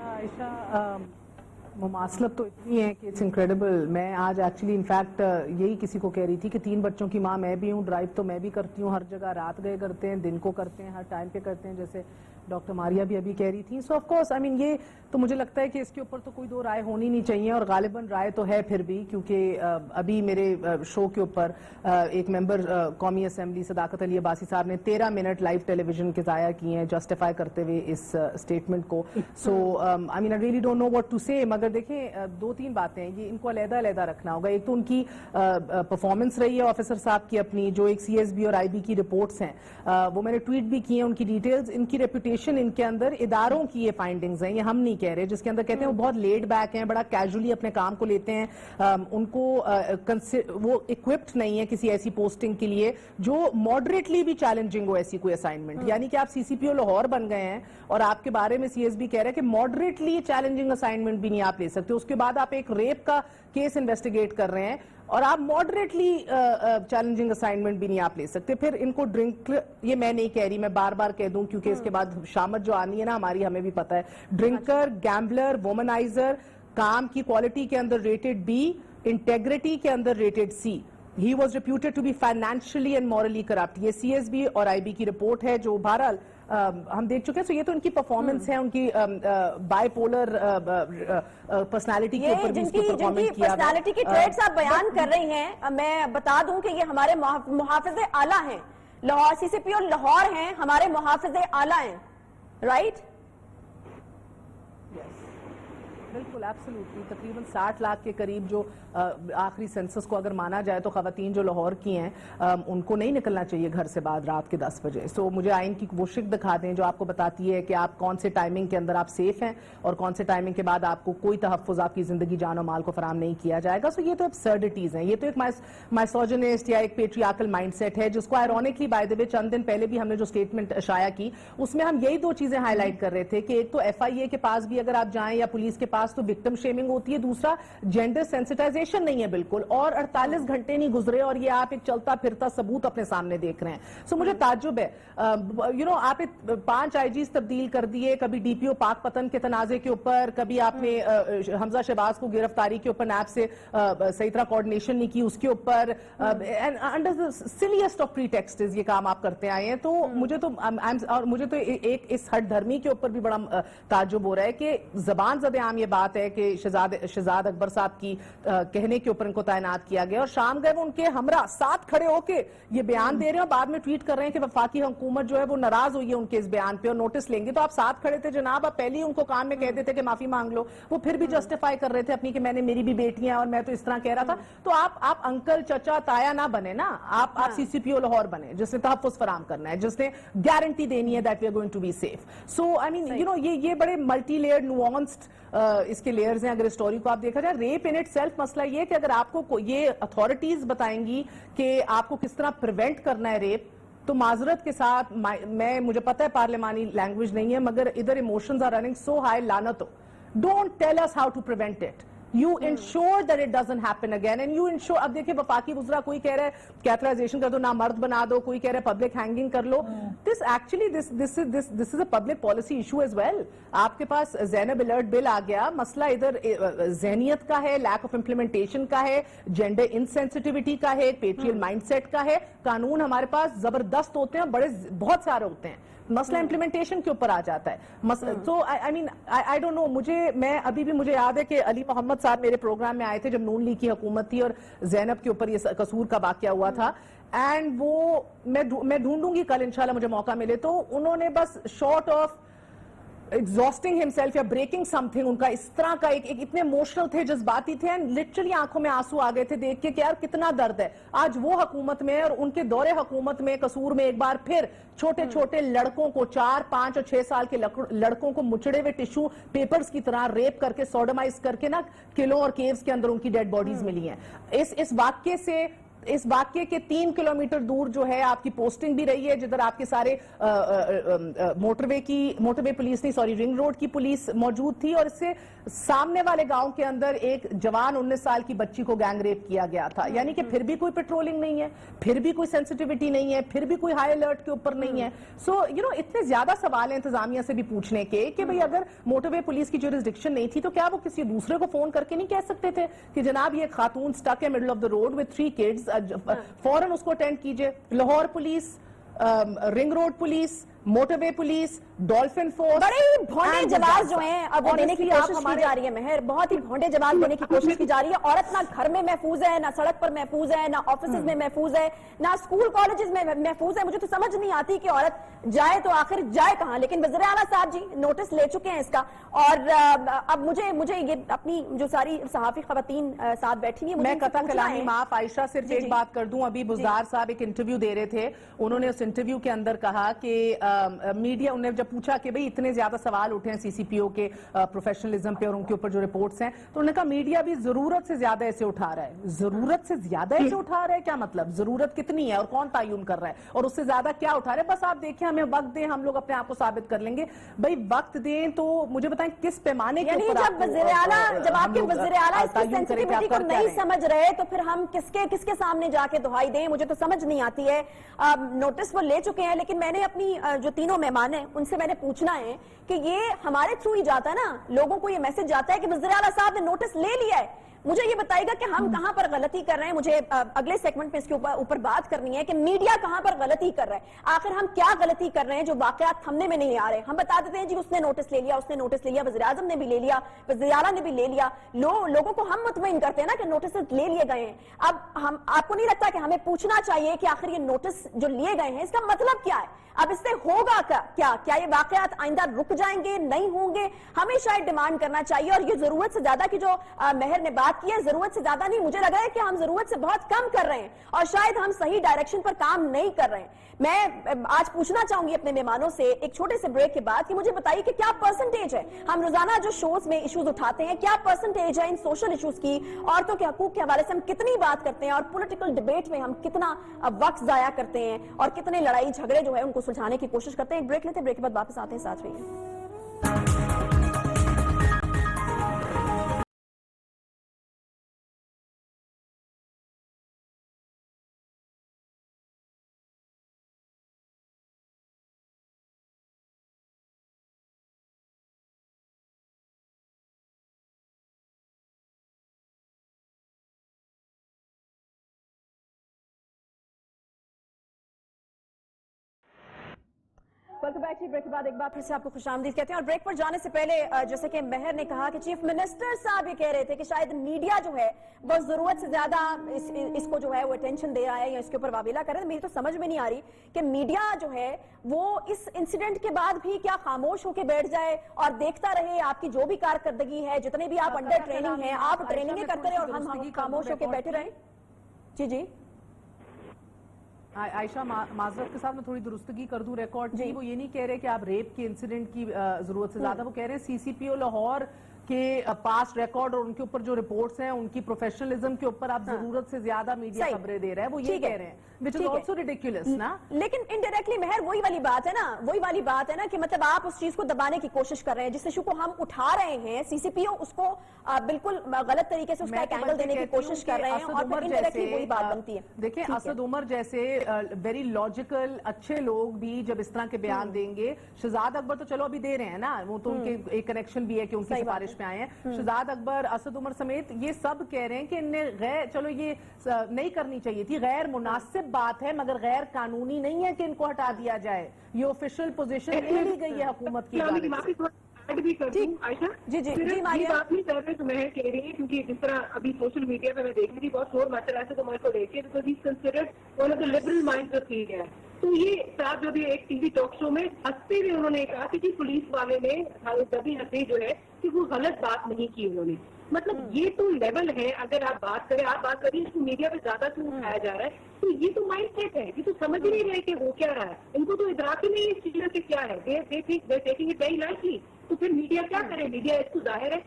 عائشہ، مماثلت تو اتنی ہے کہ اٹس انکریڈیبل۔ میں آج ایکچولی انفیکٹ یہی کسی کو کہہ رہی تھی کہ 3 بچوں کی ماں میں بھی ہوں، ڈرائیو تو میں بھی کرتی ہوں ہر جگہ، رات گئے کرتے ہیں، دن کو کرتے ہیں، ہر ٹائم پہ کرتے ہیں، جیسے ڈاکٹر ماریا بھی ابھی کہہ رہی تھی۔ سو آف کورس یہ تو مجھے لگتا ہے کہ اس کے اوپر تو کوئی دو رائے ہونی نہیں چاہیے، اور غالباً رائے تو ہے پھر بھی، کیونکہ ابھی میرے شو کے اوپر ایک ممبر قومی اسمبلی صداقت علی عباسی صاحب نے 13 منٹ لائیو ٹیلی ویژن کے ضائع کیے ہیں جسٹیفائی کرتے ہوئے اس اسٹیٹمنٹ کو۔ So I really don't know what to say, مگر دیکھیں 2-3 باتیں ہیں، یہ ان کو علیحدہ علیحدہ رکھنا ہوگا۔ ایک تو ان کی پرفارمنس رہی ہے آفیسر صاحب کی اپنی، جو ایک سی ایس بی اور آئی بی کی رپورٹس ہیں، وہ میں نے ٹویٹ بھی کی ہیں ان کی ڈیٹیلز۔ ان کی ریپوٹیشن ان کے اندر اداروں کی یہ فائنڈنگز ہیں، یہ ہم نہیں کہہ رہے، جس کے اندر کہتے ہیں وہ بہت لیڈ بیک ہیں، بڑا کیجولی اپنے کام کو لیتے ہیں، ان کو وہ اکوپڈ نہیں ہے کسی ایسی پوسٹنگ کے لیے جو ماڈریٹلی بھی چیلنجنگ ہو ایسی کوئی اسائنمنٹ۔ یعنی کہ آپ سی سی پی او لاہور بن گئے ہیں اور آپ کے بارے میں سی ایس بی کہہ رہے ہیں کہ ماڈریٹلی چیلنجنگ اسائنمنٹ بھی نہیں آپ لے سکتے، اس کے بعد آپ ایک ریپ کا کیس انویسٹیگیٹ کر رہے ہیں اور آپ ماڈریٹلی چیلنجنگ اسائنمنٹ بھی نہیں آپ لے سکتے۔ پھر ان کو ڈرنک، یہ میں نہیں کہہ رہی، میں بار بار کہہ دوں کیونکہ اس کے بعد شامت جو آنی ہے نا ہماری، ہمیں بھی پتا ہے، ڈرنکر، گیمبلر، وومنائزر، کام کی کوالٹی کے اندر ریٹڈ بی، انٹیگریٹی کے اندر rated C. He was reputed to be financially and morally corrupt۔ یہ سی ایس بی اور آئی بی کی رپورٹ ہے جو بہرحال ہم دیکھ چکے ہیں۔ سو یہ تو ان کی پرفارمنس ہے، ان کی بائی پولر پرسنالٹی کے اوپر بھی اس کو پرفارمنس کیا ہے۔ پرسنالٹی کی ٹریٹس آپ بیان کر رہی ہیں، میں بتا دوں کہ یہ ہمارے محافظ اعلیٰ ہیں، لاہور سی سی پی او لاہور ہیں، ہمارے محافظ اعلیٰ ہیں، رائٹ؟ بالکل ایبسولوٹلی، تقریباً 60 لاکھ کے قریب جو آخری سینسس کو اگر مانا جائے تو خواتین جو لاہور کی ہیں ان کو نہیں نکلنا چاہیے گھر سے بعد رات کے 10 بجے۔ سو مجھے آئین کی وہ شک دکھا دیں جو آپ کو بتاتی ہے کہ آپ کون سے ٹائمنگ کے اندر آپ سیف ہیں اور کون سے ٹائمنگ کے بعد آپ کو کوئی تحفظ آپ کی زندگی جان و مال کو فراہم نہیں کیا جائے گا۔ سو یہ تو ابسرڈیٹیز ہیں، یہ تو ایک مائسوجنسٹ یا ایک پیٹریارکل مائنڈ سیٹ ہے جس کو آئرونکلی بائی دی وے چند دن پہلے بھی ہم نے جو اسٹیٹمنٹ شائع کی اس میں ہم یہی 2 چیزیں ہائی لائٹ کر رہے تھے کہ ایک تو ایف آئی اے کے پاس بھی اگر آپ جائیں یا پولیس کے پاس تو وکٹم شیمنگ ہوتی ہے، دوسرا جینڈر سینسٹائزیشن نہیں ہے بالکل، اور 48 گھنٹے نہیں گزرے اور یہ آپ ایک چلتا پھرتا ثبوت اپنے سامنے دیکھ رہے ہیں۔ سو مجھے تعجب ہے، آپ 5 آئی جیز تبدیل کر دیے، کبھی ڈی پی او پاک پتن کے تنازع کے اوپر، کبھی آپ نے حمزہ شہباز کو گرفتاری کے اوپر نیب سے صحیح طرح کوارڈینیشن نہیں کی اس کے اوپر، انڈر دی سلیسٹ آف پریٹیکسٹس یہ کام آپ کرتے آئے ہیں۔ تو مجھے تو ایک اس ہٹ دھرمی کے اوپر بھی بڑا تعجب ہو رہا ہے کہ زبان زد عام یہ بات ہے کہ شہزاد اکبر صاحب کی کہنے کے اوپر ان کو تعینات کیا گیا اور شام گئے وہ ان کے ہمراہ ساتھ کھڑے ہو کے یہ بیان دے رہے ہیں اور بعد میں ٹویٹ کر رہے ہیں کہ وفاقی حکومت جو ہے وہ ناراض ہوئی ہے ان کے اس بیان پہ اور نوٹس لیں گے۔ تو آپ ساتھ کھڑے تھے جناب، آپ پہلے ہی ان کو کان میں کہہ دیتے کہ معافی مانگ لو، وہ پھر بھی جسٹیفائی کر رہے تھے اپنی کہ میں نے میری بھی بیٹیاں ہیں اور میں تو اس طرح کہہ رہا تھا۔ تو آپ انکل چچا تایا نہ بنے نا، آپ سی سی پی او لاہور بنے جس نے تحفظ فراہم کرنا ہے، جس نے گارنٹی دینی ہے that we are going to be safe. So یہ بڑے ملٹی لیئرڈ نوانسڈ اس کے لیئرز ہیں۔ اگر اسٹوری کو آپ دیکھا جائے، ریپ ان اٹ سیلف مسئلہ یہ ہے کہ اگر آپ کو یہ اتھارٹیز بتائیں گی کہ آپ کو کس طرح پریونٹ کرنا ہے ریپ، تو معذرت کے ساتھ مجھے پتا ہے پارلیمانی لینگویج نہیں ہے مگر ادھر emotions are running so high, لعنتو don't tell us how to prevent it. You ensure that it doesn't happen again and you ensure. اب دیکھیں وفاقی وزراء کوئی کہہ رہا ہے کیٹلائزیشن کر دو، نامرد بنا دو، کوئی کہہ رہا ہے پبلک ہینگنگ کر لو۔ This is a public policy issue as well. آپ کے پاس زینب الرٹ بل آ گیا، مسئلہ ادھر ذہنیت کا ہے، لیک آف امپلیمنٹیشن کا ہے، جینڈر انسینسٹیوٹی کا ہے، پیٹریل مائنڈ سیٹ کا ہے۔ قانون ہمارے پاس زبردست ہوتے ہیں، بہت سارے ہوتے ہیں مسئلہ امپلیمنٹیشن کے اوپر آ جاتا ہے. تو آئی مین آئی ڈونٹ نو, مجھے یاد ہے کہ علی محمد صاحب میرے پروگرام میں آئے تھے جب نون لیگ کی حکومت تھی اور زینب کے اوپر یہ قصور کا واقعہ ہوا تھا, اینڈ وہ میں ڈھونڈوں گی کل انشاءاللہ مجھے موقع ملے تو, انہوں نے بس شارٹ آف exhausting himself یا breaking something, ان کا اس طرح کا ایک اتنے emotional تھے, جذباتی تھے, and literally آنکھوں میں آنسو آ گئے تھے دیکھ کے کہ یار کتنا درد ہے. آج وہ حکومت میں اور ان کے دور حکومت میں قصور میں ایک بار پھر چھوٹے چھوٹے لڑکوں کو 4, 5 اور 6 سال کے لڑکوں کو مچڑے ہوئے ٹیشو پیپرز کی طرح ریپ کر کے سوڈمائز کر کے نا قلعوں اور کیوز کے اندر ان کی ڈیڈ باڈیز ملی ہیں. اس واقعے کے 3 کلومیٹر دور جو ہے آپ کی پوسٹنگ بھی رہی ہے, جدھر آپ کے سارے موٹر وے پولیس نہیں, سوری رنگ روڈ کی پولیس موجود تھی, اور اس سے سامنے والے گاؤں کے اندر ایک جوان 19 سال کی بچی کو گینگ ریپ کیا گیا تھا. یعنی کہ پھر بھی کوئی پیٹرولنگ نہیں ہے, پھر بھی کوئی سینسٹیوٹی نہیں ہے, پھر بھی کوئی ہائی الرٹ کے اوپر نہیں ہے. سو اتنے زیادہ سوال ہیں انتظامیہ سے بھی پوچھنے کے کہ بھئی اگر موٹر وے پولیس کی جورسڈکشن نہیں تھی تو کیا وہ کسی دوسرے کو فون کر کے نہیں کہہ سکتے تھے کہ جناب یہ خاتون سٹک ہے middle of the road with 3 kids, فوراً اس کو اٹینڈ کیجئے. Lahore police, ring road police, motorway police, dolphin force, بڑے بھونڈے جواز جو ہیں اب وہ دینے کی کوشش کی جا رہی ہے. مہر, بہت ہی بھونڈے جواز دینے کی کوشش کی جا رہی ہے. عورت نہ گھر میں محفوظ ہے, نہ سڑک پر محفوظ ہے, نہ آفیسز میں محفوظ ہے, نہ اسکول کالجز میں محفوظ ہے. مجھے تو سمجھ نہیں آتی کہ عورت جائے تو آخر جائے کہاں. لیکن وزیر اعلیٰ صاحب جی نوٹس لے چکے ہیں اس کا, اور اب مجھے یہ اپنی جو ساری صحافی خواتین ساتھ بیٹھی ہیں, میں قطع کلامی معاف عائشہ صرف ایک بات کر دوں. ابھی بزدار صاحب ایک انٹرویو دے رہے تھے, انہوں نے اس انٹرویو کے اندر کہا کہ میڈیا, انہیں جب پوچھا کہ بھئی اتنے زیادہ سوال اٹھے ہیں سی سی پی او کے پروفیشنلزم پہ اور ان کے اوپر جو رپورٹس ہیں, تو انہوں نے کہا میڈیا بھی ضرورت سے زیادہ ایسے اٹھا رہا ہے. ضرورت سے زیادہ ایسے اٹھا رہا ہے کیا مطلب؟ ضرورت کتنی ہے اور کون تعین کر رہا ہے اور اس سے زیادہ کیا اٹھا رہے ہیں؟ بس آپ دیکھیں, ہمیں وقت دیں, ہم لوگ اپنے آپ کو ثابت کر لیں گے. بھئی وقت دیں تو مجھے بتائیں کس پیمانے کے اوپر, جب آپ کے وزیر اعلیٰ اس کی سینسٹیوٹی کو نہیں سمجھ رہے تو پھر ہم کس کے سامنے جا کے دہائی دیں؟ مجھے تو سمجھ نہیں آتی ہے. نوٹس وہ لے چکے ہیں, لیکن میں نے اپنی جو تینوں مہمان ہیں ان سے میں نے پوچھنا ہے کہ یہ ہمارے تھرو ہی جاتا ہے نا, لوگوں کو یہ میسج جاتا ہے کہ وزیر اعلیٰ صاحب نے نوٹس لے لیا ہے. مجھے یہ بتائے گا کہ ہم کہاں پر غلطی کر رہے ہیں. مجھے اگلے سیگمنٹ پہ اس کے اوپر بات کرنی ہے کہ میڈیا کہاں پر غلطی کر رہا ہے. آخر ہم کیا غلطی کر رہے ہیں جو واقعات تھمنے میں نہیں آ رہے. ہم بتا دیتے ہیں جی اس نے نوٹس لے لیا, اس نے نوٹس لے لیا, وزیر اعظم نے بھی لے لیا, وزیر اعلیٰ نے بھی لے لیا. لوگوں کو ہم مطمئن کرتے ہیں نا کہ نوٹس لے لیے گئے ہیں. اب آپ کو نہیں لگتا کہ ہمیں پوچھنا چاہیے کہ آخر یہ نوٹس جو لیے گئے ہیں اس کا مطلب کیا ہے؟ اب اس سے ہوگا کیا یہ واقعات آئندہ رک جائیں گے, نہیں ہوں گے؟ ہمیں شاید ڈیمانڈ کرنا چاہیے. اور یہ ضرورت سے زیادہ کی جو مہر نے بات کی ہے, ضرورت سے زیادہ نہیں, مجھے لگ رہا ہے کہ ہم ضرورت سے بہت کم کر رہے ہیں اور شاید ہم صحیح ڈائریکشن پر کام نہیں کر رہے ہیں. میں آج پوچھنا چاہوں گی اپنے مہمانوں سے ایک چھوٹے سے بریک کے بعد کہ مجھے بتائیے کہ کیا پرسنٹیج ہے, ہم روزانہ جو شوز میں ایشوز اٹھاتے ہیں, کیا پرسنٹیج ہے ان سوشل ایشوز کی, عورتوں کے حقوق کے حوالے سے ہم کتنی بات کرتے ہیں اور پولیٹیکل ڈیبیٹ میں ہم کتنا وقت ضائع کرتے ہیں اور کتنے لڑائی جھگڑے جو ہے ان کو سلجھانے کی کوشش کرتے ہیں. ایک بریک لیتے ہیں, بریک کے بعد واپس آتے ہیں, ساتھ رہیے. Welcome back. بریک کے بعد ایک بار پھر سے آپ کو خوش آمدید کہتے ہیں. اور بریک پر جانے سے پہلے جیسے کہ مہر نے کہا کہ چیف منسٹر صاحب یہ کہہ رہے تھے کہ شاید میڈیا جو ہے وہ ضرورت سے زیادہ اس کو جو ہے وہ اٹینشن دے رہا ہے یا اس کے اوپر واویلا کر رہا ہے. میری تو سمجھ میں نہیں آ رہی کہ میڈیا جو ہے وہ اس انسیڈنٹ کے بعد بھی کیا خاموش ہو کے بیٹھ جائے اور دیکھتا رہے آپ کی جو بھی کارکردگی ہے, جتنے بھی آپ انڈر ٹریننگ ہیں, آپ ٹریننگیں کرتے رہے اور ہم خاموش ہو کے بیٹھے رہے. جی عائشہ معذرت کے ساتھ میں تھوڑی درستگی کر دوں ریکارڈ کی. وہ یہ نہیں کہہ رہے کہ آپ ریپ کے انسیڈنٹ کی ضرورت سے زیادہ, وہ کہہ رہے ہیں سی سی پی او لاہور کے پاسٹ ریکارڈ اور ان کے اوپر جو رپورٹس ہیں ان کی پروفیشنلزم کے اوپر آپ ضرورت سے زیادہ میڈیا خبریں دے رہے ہیں. وہ یہ کہہ رہے ہیں which is also ridiculous نا. لیکن انڈائریکٹلی مہر وہی والی بات ہے نا کہ مطلب آپ اس چیز کو دبانے کی کوشش کر رہے ہیں جس ایشو کو ہم اٹھا رہے ہیں. سی سی پی او اس کو بالکل غلط طریقے سے اس کا ایک اینگل دینے کی کوشش کر رہے ہیں اور پھر انڈائریکٹلی وہی بات بنتی ہے. دیکھیں اسد عمر جیسے ویری لاجیکل اچھے لوگ بھی جب اس طرح کے بیان دیں گے, شہزاد اکبر تو چلو ابھی دے رہے ہیں نا, وہ تو ان کے ایک کنیکشن بھی ہے کہ ان کی سفارش پہ آئے ہیں. شہزاد اکبر, اسد عمر سمیت یہ سب کہہ رہے ہیں کہ انہیں چلو یہ نہیں کرنی چاہیے تھی, غیر مناسب बात है, मगर गैर कानूनी नहीं है कि इनको हटा दिया जाए। ये ऑफिशियल पोजीशन ले ली गई है हुकूमत की जानिब से। ऐड भी कर दूं आयशा, जी जी सिर्फ जी ये मारिया, बात नहीं कर रहे तो मैं कह रही हूँ, क्योंकि जिस तरह अभी सोशल मीडिया पे मैं देख रही थी बहुत शोर मच रहा है, तो मैं इसको देखिए because he considered one of the liberal minds of India. तो ये साहब जो भी एक टीवी टॉक शो में हंसते हुए उन्होंने कहा कि पुलिस वाले ने दबी हंसी जो है कि वो गलत बात नहीं की उन्होंने। मतलब ये तो लेवल है, अगर आप बात करें इसको मीडिया पे ज्यादा क्यों उठाया जा रहा है, तो ये तो माइंड सेट है, ये तो समझ ही नहीं रहे कि वो क्या रहा है, इनको तो इदराक ही नहीं इस चीज से क्या है, दे टेकिंग इट वेरी लाइटली। तो फिर मीडिया क्या करे, मीडिया इसको जाहिर है,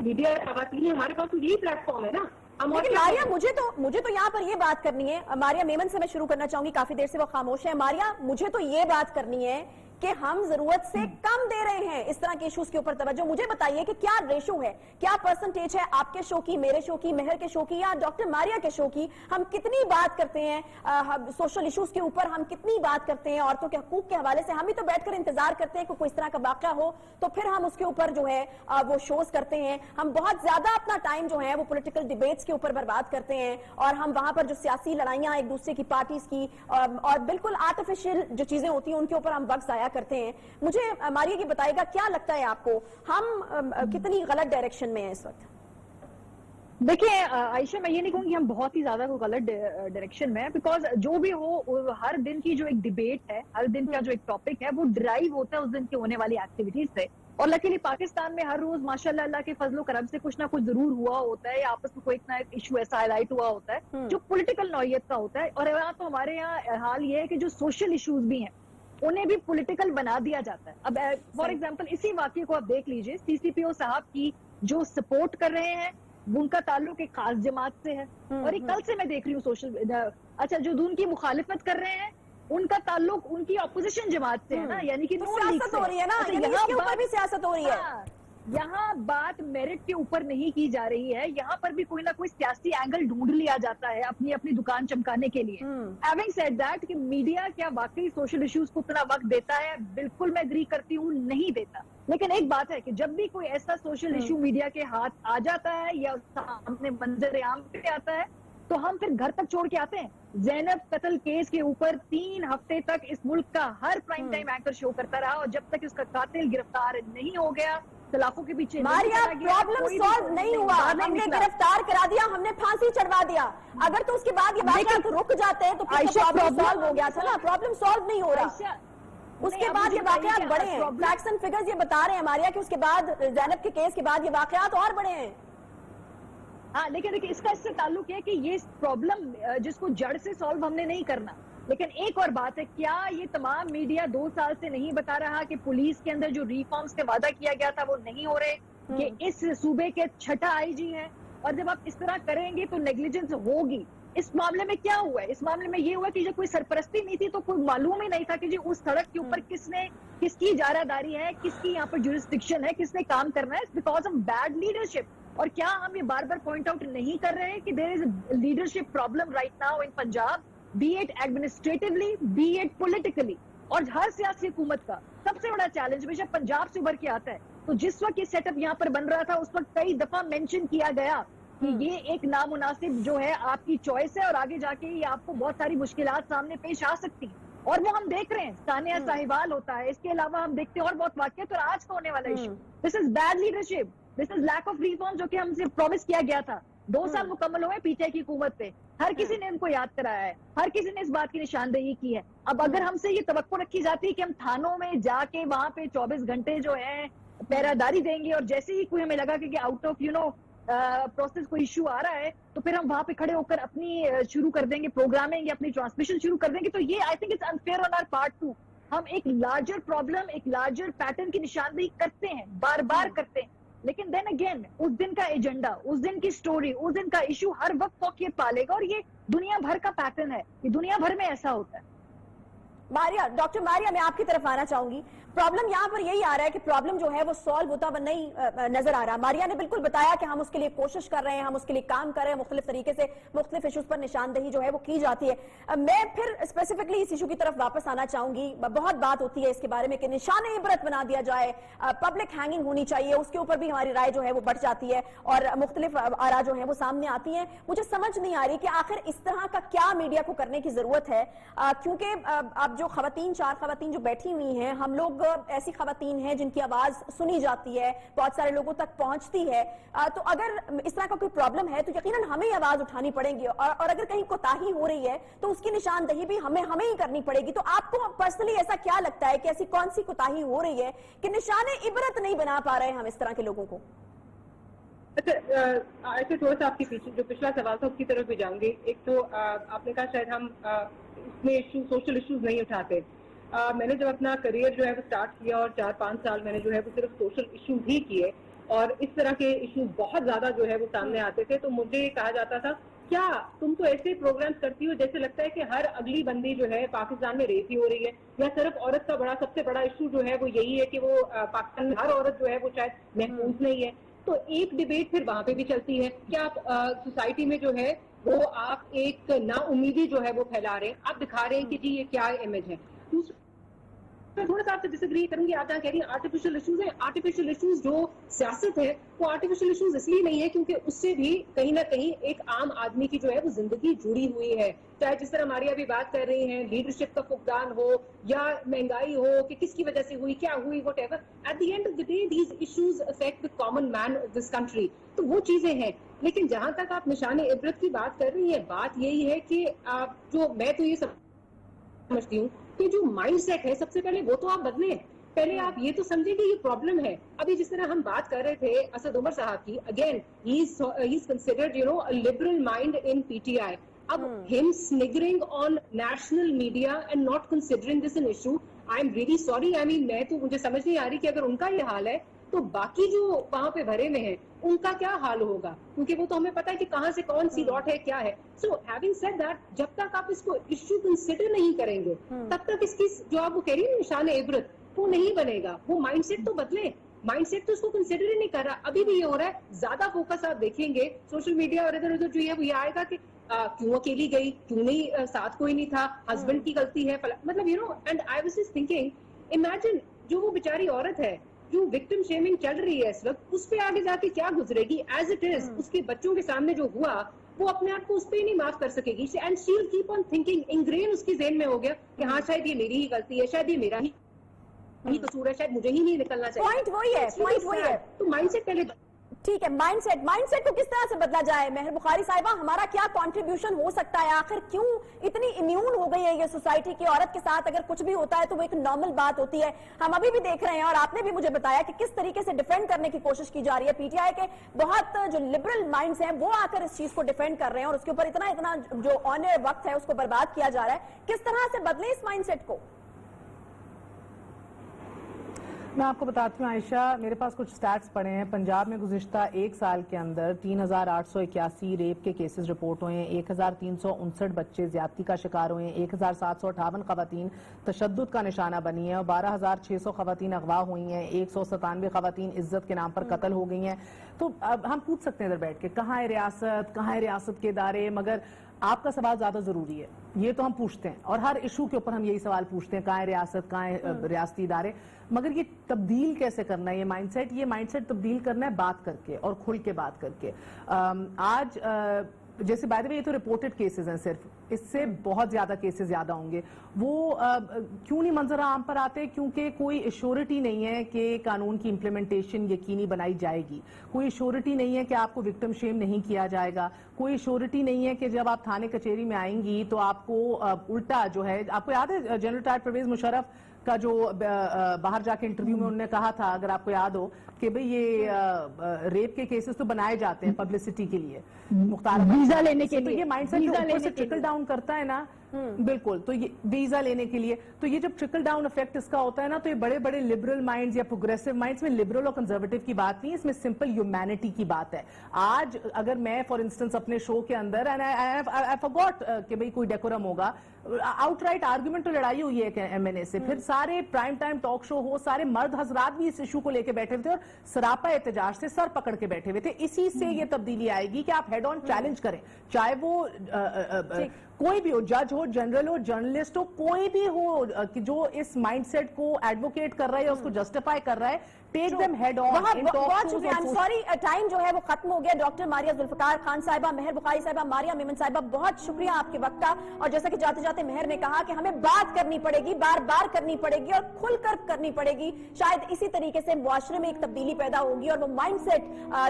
मीडिया खवातीन हमारे पास तो यही प्लेटफॉर्म है ना। लेकिन मारिया मुझे तो यहाँ पर ये बात करनी है, मारिया मेमन से मैं शुरू करना चाहूंगी, काफी देर से वो खामोश है। मारिया, मुझे तो ये बात करनी है कि हम जरूरत से कम दे रहे हैं इस तरह के इश्यूज के ऊपर तवज्जो। मुझे बताइए कि क्या रेशो है, क्या परसेंटेज है आपके शो की, मेरे शो की, मेहर के शो की या डॉक्टर मारिया के शो की? हम कितनी बात करते हैं सोशल इश्यूज के ऊपर, हम कितनी बात करते हैं औरतों के हकूक के हवाले से? हम भी तो बैठकर इंतजार करते हैं कि कोई इस तरह का वाकया हो तो फिर हम उसके ऊपर जो है वो शोज करते हैं। हम बहुत ज्यादा अपना टाइम जो है वो पॉलिटिकल डिबेट्स के ऊपर बर्बाद करते हैं, और हम वहां पर जो सियासी लड़ाइयां एक दूसरे की पार्टीज की और बिल्कुल आर्टिफिशियल जो चीजें होती हैं उनके ऊपर हम वक्त जाया करते हैं। मुझे मारिया की बताइएगा, क्या लगता है आपको, हम कितनी गलत डायरेक्शन में हैं इस वक्त? देखिए आयशा, मैं ये नहीं कहूंगी हम बहुत ही ज्यादा को गलत डायरेक्शन में है, बिकॉज जो भी हो हर दिन की जो एक डिबेट है, हर दिन का जो एक टॉपिक है वो ड्राइव होता है उस दिन की होने वाली एक्टिविटीज से। और लकीली पाकिस्तान में हर रोज माशाल्लाह अल्लाह के फजलो करम से कुछ ना कुछ जरूर हुआ होता है, आपस में कोई ना एक इशू ऐसा हाईलाइट हुआ होता है जो पॉलिटिकल नौयत का होता है। और यहाँ तो हमारे यहाँ हाल ये है कि जो सोशल इश्यूज भी हैं उन्हें भी पॉलिटिकल बना दिया जाता है। अब फॉर एग्जांपल इसी वाकये को आप देख लीजिए, सीसीपीओ साहब की जो सपोर्ट कर रहे हैं उनका ताल्लुक एक खास जमात से है, और ये कल से मैं देख रही हूँ सोशल, अच्छा जो उनकी मुखालिफत कर रहे हैं उनका ताल्लुक उनकी अपोजिशन जमात से है ना, यानी कि सियासत हो रही है ना, इसके ऊपर भी सियासत हो रही है। यहाँ बात मेरिट के ऊपर नहीं की जा रही है, यहाँ पर भी कोई ना कोई सियासी एंगल ढूंढ लिया जाता है अपनी अपनी दुकान चमकाने के लिए। हैविंग सेड दैट कि मीडिया क्या वाकई सोशल इश्यूज को उतना वक्त देता है, बिल्कुल मैं एग्री करती हूँ, नहीं देता। लेकिन एक बात है कि जब भी कोई ऐसा सोशल इशू मीडिया के हाथ आ जाता है या सामने मंजर आम पे आता है तो हम फिर घर तक छोड़ के आते हैं। ज़ैनब कत्ल केस के ऊपर 3 हफ्ते तक इस मुल्क का हर प्राइम टाइम एंकर शो करता रहा, और जब तक उसका कातिल गिरफ्तार नहीं हो गया, सलाखों के पीछे मारिया प्रॉब्लम सॉल्व नहीं हुआ, हमने गिरफ्तार करा दिया, हमने फांसी चढ़वा दिया, अगर तो उसके बाद ये वाकयात रुक जाते हैं तो प्रॉब्लम सॉल्व हो गया था ना। प्रॉब्लम सॉल्व नहीं हो रहा, उसके बाद ये वाकयात बढ़े हैं। फैक्ट्स एंड फिगर्स ये बता रहे हैं मारिया कि उसके बाद ज़ैनब के केस के बाद ये वाकयात और बढ़े हैं। हाँ, लेकिन देखिए इसका इससे ताल्लुक है कि ये प्रॉब्लम जिसको जड़ से सॉल्व हमने नहीं करना। लेकिन एक और बात है, क्या ये तमाम मीडिया 2 साल से नहीं बता रहा कि पुलिस के अंदर जो रिफॉर्म्स का वादा किया गया था वो नहीं हो रहे, कि इस सूबे के छठा आईजी है, और जब आप इस तरह करेंगे तो नेग्लिजेंस होगी। इस मामले में क्या हुआ है? इस मामले में ये हुआ कि जब कोई सरपरस्ती नहीं थी तो कोई मालूम ही नहीं था कि जी उस सड़क के ऊपर किसकी इजारादारी है, किसकी यहाँ पर जुरिस्डिक्शन है, किसने काम करना है, बिकॉज ऑफ बैड लीडरशिप। और क्या हम ये बार बार पॉइंट आउट नहीं कर रहे हैं कि there is leadership problem right now in Punjab, be it administratively, be it politically. और हर सियासी हुकूमत का सबसे बड़ा चैलेंज हमेशा पंजाब से उभर के आता है। तो जिस वक्त ये सेटअप यहाँ पर बन रहा था उस वक्त कई दफा मेंशन किया गया कि ये एक नामुनासिब जो है आपकी चॉइस है, और आगे जाके ये आपको बहुत सारी मुश्किलात सामने पेश आ सकती हैं। और वो हम देख रहे हैं, सानिया साहिवाल होता है, इसके अलावा हम देखते हैं और बहुत वाकया। तो आज का होने वाला issue, this is bad leadership, this is lack of reform, जो कि हमसे प्रॉमिस किया गया था। 2 साल मुकम्मल हुए पीटीआई की हुकूमत पे, हर किसी ने इनको याद कराया है, हर किसी ने इस बात की निशानदेही की है। अब अगर हमसे ये तवक्को रखी जाती है कि हम थानों में जाके वहां पे 24 घंटे जो है पहरादारी देंगे, और जैसे ही कोई हमें लगा कि आउट ऑफ प्रोसेस कोई इशू आ रहा है तो फिर हम वहां पे खड़े होकर अपनी शुरू कर देंगे प्रोग्रामिंग या अपनी ट्रांसमिशन शुरू कर देंगे, तो ये I think it's unfair on our part too. हम एक लार्जर प्रॉब्लम, एक लार्जर पैटर्न की निशानदेही करते हैं, बार बार करते हैं, लेकिन देन अगेन उस दिन का एजेंडा, उस दिन की स्टोरी, उस दिन का इशू हर वक्त फौकियत पालेगा, और ये दुनिया भर का पैटर्न है, ये दुनिया भर में ऐसा होता है। मारिया, डॉक्टर मारिया, मैं आपकी तरफ आना चाहूंगी। प्रॉब्लम यहाँ पर यही आ रहा है कि प्रॉब्लम जो है वो सॉल्व होता हुआ नहीं नजर आ रहा। मारिया ने बिल्कुल बताया कि हम उसके लिए कोशिश कर रहे हैं, हम उसके लिए काम कर रहे हैं, मुख्तलिफ तरीके से मुख्तलिफ इश्यूज पर निशानदही जो है वो की जाती है। मैं फिर स्पेसिफिकली इस इशू की तरफ वापस आना चाहूंगी। बहुत बात होती है इसके बारे में कि निशाने इबरत बना दिया जाए, पब्लिक हैंगिंग होनी चाहिए, उसके ऊपर भी हमारी राय जो है वो बढ़ जाती है और मुख्तलिफ आरा जो है वो सामने आती है। मुझे समझ नहीं आ रही कि आखिर इस तरह का क्या मीडिया को करने की जरूरत है, क्योंकि अब जो खवातीन, 4 खवातीन जो बैठी हुई हैं, हम लोग ऐसी खवातीन हैं जिनकी आवाज सुनी जाती है, बहुत सारे लोगों तक पहुंचती है। तो अगर इस तरह का कोई प्रॉब्लम है तो यकीनन हमें ही आवाज उठानी पड़ेगी और अगर कहीं कोताही हो रही है तो उसकी निशानदही भी हमें ही करनी पड़ेगी। तो आपको पर्सनली ऐसा क्या लगता है कि ऐसी कौन सी कोताही हो रही है कि निशाने इबरत नहीं बना पा रहे हैं हम इस तरह के लोगों को? अच्छा, ऐसे थोड़ा सा आपके पीछे जो पिछला सवाल था उसकी तरफ भी जाऊंगी। एक तो आपने कहा शायद हम इसमें इशू, सोशल इश्यूज नहीं उठाते। मैंने जब अपना करियर जो है वो स्टार्ट किया और 4-5 साल मैंने जो है वो सिर्फ सोशल इशू ही किए और इस तरह के इश्यूज बहुत ज्यादा जो है वो सामने आते थे, तो मुझे कहा जाता था क्या तुम तो ऐसे प्रोग्राम्स करती हो जैसे लगता है कि हर अगली बंदी जो है पाकिस्तान में रेप ही हो रही है, या सिर्फ औरत का सबसे बड़ा इशू जो है वो यही है कि वो पाकिस्तान में हर औरत जो है वो शायद महफूज नहीं है। तो एक डिबेट फिर वहां पे भी चलती है कि आप सोसाइटी में जो है वो आप एक नाउमीदी जो है वो फैला रहे हैं, आप दिखा रहे हैं कि जी ये क्या इमेज है। मैं थोड़ा सा आपसे डिसएग्री करूंगी। आप जहाँ कह रही हैं आर्टिफिशियल इश्यूज है, आर्टिफिशियल इश्यूज जो सियासत है वो आर्टिफिशियल इश्यूज इसलिए नहीं है क्योंकि उससे भी कहीं ना कहीं एक आम आदमी की जो है वो जिंदगी जुड़ी हुई है। चाहे जिस तरह हमारी अभी बात कर रही हैं, लीडरशिप का फुकदान हो या महंगाई हो कि किसकी वजह से हुई, क्या हुई, whatever, at the end of the day these issues affect the common man of this country. तो वो चीजें हैं। लेकिन जहां तक आप निशाने इबरत की बात कर रही है, बात यही है कि आप जो, मैं तो ये समझती हूँ कि जो माइंडसेट है सबसे पहले वो तो आप बदलें। पहले आप ये तो समझें कि ये प्रॉब्लम है। अभी जिस तरह हम बात कर रहे थे असद उमर साहब की, again he is considered you know a liberal mind in PTI. अब him sniggering on national media and not considering this an issue, I am really sorry. I mean मैं तो, मुझे समझ नहीं आ रही कि अगर उनका ये हाल है तो बाकी जो वहां पे भरे में है उनका क्या हाल होगा, क्योंकि वो तो हमें पता है कि कहां से कौन सी लॉट है, क्या है। सो हैविंग सेड दैट, जब तक आप इसको इश्यू कंसिडर नहीं करेंगे तब तक इसकी जो आप वो कह रही है निशान इबरत वो नहीं बनेगा। वो माइंडसेट तो बदले, माइंडसेट तो उसको कंसिडर ही नहीं कर रहा। अभी भी ये हो रहा है, ज्यादा फोकस आप देखेंगे सोशल मीडिया और इधर उधर जो है वो ये आएगा कि क्यों अकेली गई, क्यों नहीं साथ कोई नहीं था, हस्बैंड की गलती है, मतलब you know. And I was just thinking, imagine जो वो बेचारी औरत है जो विक्टिम शेमिंग चल रही है इस वक्त, उस पे आगे जाके क्या गुजरेगी। एज इट इज उसके बच्चों के सामने जो हुआ वो अपने आप को उस पे ही नहीं माफ कर सकेगी। And she will keep on thinking, ingrain उसके ज़हन में हो गया कि हाँ शायद ये मेरी ही गलती है, शायद ये मेरा ही कसूर है, शायद मुझे ही नहीं निकलना चाहिए। पॉइंट वही है। तो माइंडसेट पहले ठीक है, माइंडसेट को किस तरह से बदला जाए? मेहर बुखारी साहिबा, हमारा क्या कंट्रीब्यूशन हो सकता है? आखिर क्यों इतनी इम्यून हो गई है ये सोसाइटी की औरत के साथ? अगर कुछ भी होता है तो वो एक नॉर्मल बात होती है। हम अभी भी देख रहे हैं और आपने भी मुझे बताया कि किस तरीके से डिफेंड करने की कोशिश की जा रही है। पीटीआई के बहुत जो लिबरल माइंड्स हैं वो आकर इस चीज को डिफेंड कर रहे हैं और उसके ऊपर इतना जो ऑनर वक्त है उसको बर्बाद किया जा रहा है। किस तरह से बदले इस माइंडसेट को? मैं आपको बताती हूँ आयशा, मेरे पास कुछ स्टैट्स पड़े हैं। पंजाब में गुज़िश्ता 1 साल के अंदर 3881 रेप के केसेस रिपोर्ट हुए हैं, 1359 बच्चे ज्यादती का शिकार हुए हैं, 1758 खवातीन तशद्दुद का निशाना बनी है और 12600 खवातीन अगवा हुई हैं, 197 खवातीन इज्जत के नाम पर कत्ल हो गई हैं। तो अब हम पूछ सकते हैं इधर बैठ के, कहाँ है रियासत, कहाँ है रियासत के इदारे? मगर आपका सवाल ज्यादा जरूरी है, ये तो हम पूछते हैं और हर इशू के ऊपर हम यही सवाल पूछते हैं, कहाँ है रियासत, कहाँ है रियासती इदारे। मगर ये तब्दील कैसे करना है? ये माइंडसेट तब्दील करना है बात करके और खुल के बात करके। आज जैसे बाय द वे ये तो रिपोर्टेड केसेस हैं सिर्फ, इससे बहुत ज्यादा केसेस ज्यादा होंगे। वो क्यों नहीं मंजर आम पर आते? क्योंकि कोई एश्योरिटी नहीं है कि कानून की इम्प्लीमेंटेशन यकीनी बनाई जाएगी, कोई एश्योरिटी नहीं है कि आपको विक्टिम शेम नहीं किया जाएगा, कोई एश्योरिटी नहीं है कि जब आप थाने कचहरी में आएंगी तो आपको उल्टा जो है, आपको याद है जनरल रिटायर्ड परवेज मुशर्रफ का जो बाहर जाके इंटरव्यू में उन्होंने कहा था, अगर आपको याद हो, कि भाई ये रेप के केसेस तो बनाए जाते हैं पब्लिसिटी के लिए, मुख्तार वीजा लेने के लिए, तो ये माइंडसेट ऊपर से ट्रिकल डाउन करता है ना, बिल्कुल। तो ये वीजा लेने के लिए, तो ये जब ट्रिकल डाउन इफेक्ट इसका होता है ना, तो ये बड़े बड़े लिबरल माइंड्स या प्रोग्रेसिव माइंड्स में लिबरल और कंजर्वेटिव की बात नहीं है, इसमें सिंपल ह्यूमैनिटी की बात है। आज अगर मैं फॉर इंस्टेंस अपने शो के अंदर आई फॉरगॉट कि भाई कोई डेकोरम होगा, आउट राइट आर्ग्यूमेंट तो लड़ाई हुई है MNA से, फिर सारे प्राइम टाइम टॉक शो हो, सारे मर्द हजरात भी इस इशू को लेके बैठे हुए थे और सरापा एहतजाज से सर पकड़ के बैठे हुए थे। इसी से ये तब्दीली आएगी कि आप हेड ऑन चैलेंज करें, चाहे वो कोई भी हो, जज हो, जनरल हो, जर्नलिस्ट हो, कोई भी हो कि जो इस माइंडसेट को एडवोकेट कर रहा है या उसको जस्टिफाई कर रहा है, टेक देम हेड ऑन। बहुत शुक्रिया, सॉरी टाइम जो है वो खत्म हो गया। डॉक्टर मारिया जुल्फकार खान साहिबा, मेहर बुखारी साहिबा, मारिया मेमन साहिबा, बहुत शुक्रिया आपके वक्त का। और जैसा कि जाते जाते मेहर ने कहा कि हमें बात करनी पड़ेगी, बार बार करनी पड़ेगी और खुलकर करनी पड़ेगी, शायद इसी तरीके से मुआशरे में एक तब्दीली पैदा होगी और वो माइंडसेट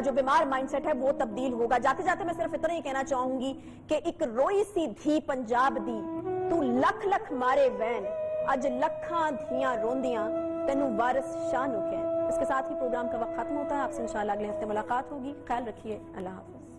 जो बीमार माइंडसेट है वो तब्दील होगा। जाते जाते मैं सिर्फ इतना ही कहना चाहूंगी कि एक रोई सी धी पंजाब दी, तू लख लख मारे वैन, अज लखां धियां रोंदियां तेनू वारिस शाह नु कहन। इसके साथ ही प्रोग्राम का वक्त खत्म होता है। आपसे इंशाल्लाह अगले हफ्ते मुलाकात होगी। ख्याल रखिए, अल्लाह हाफिज।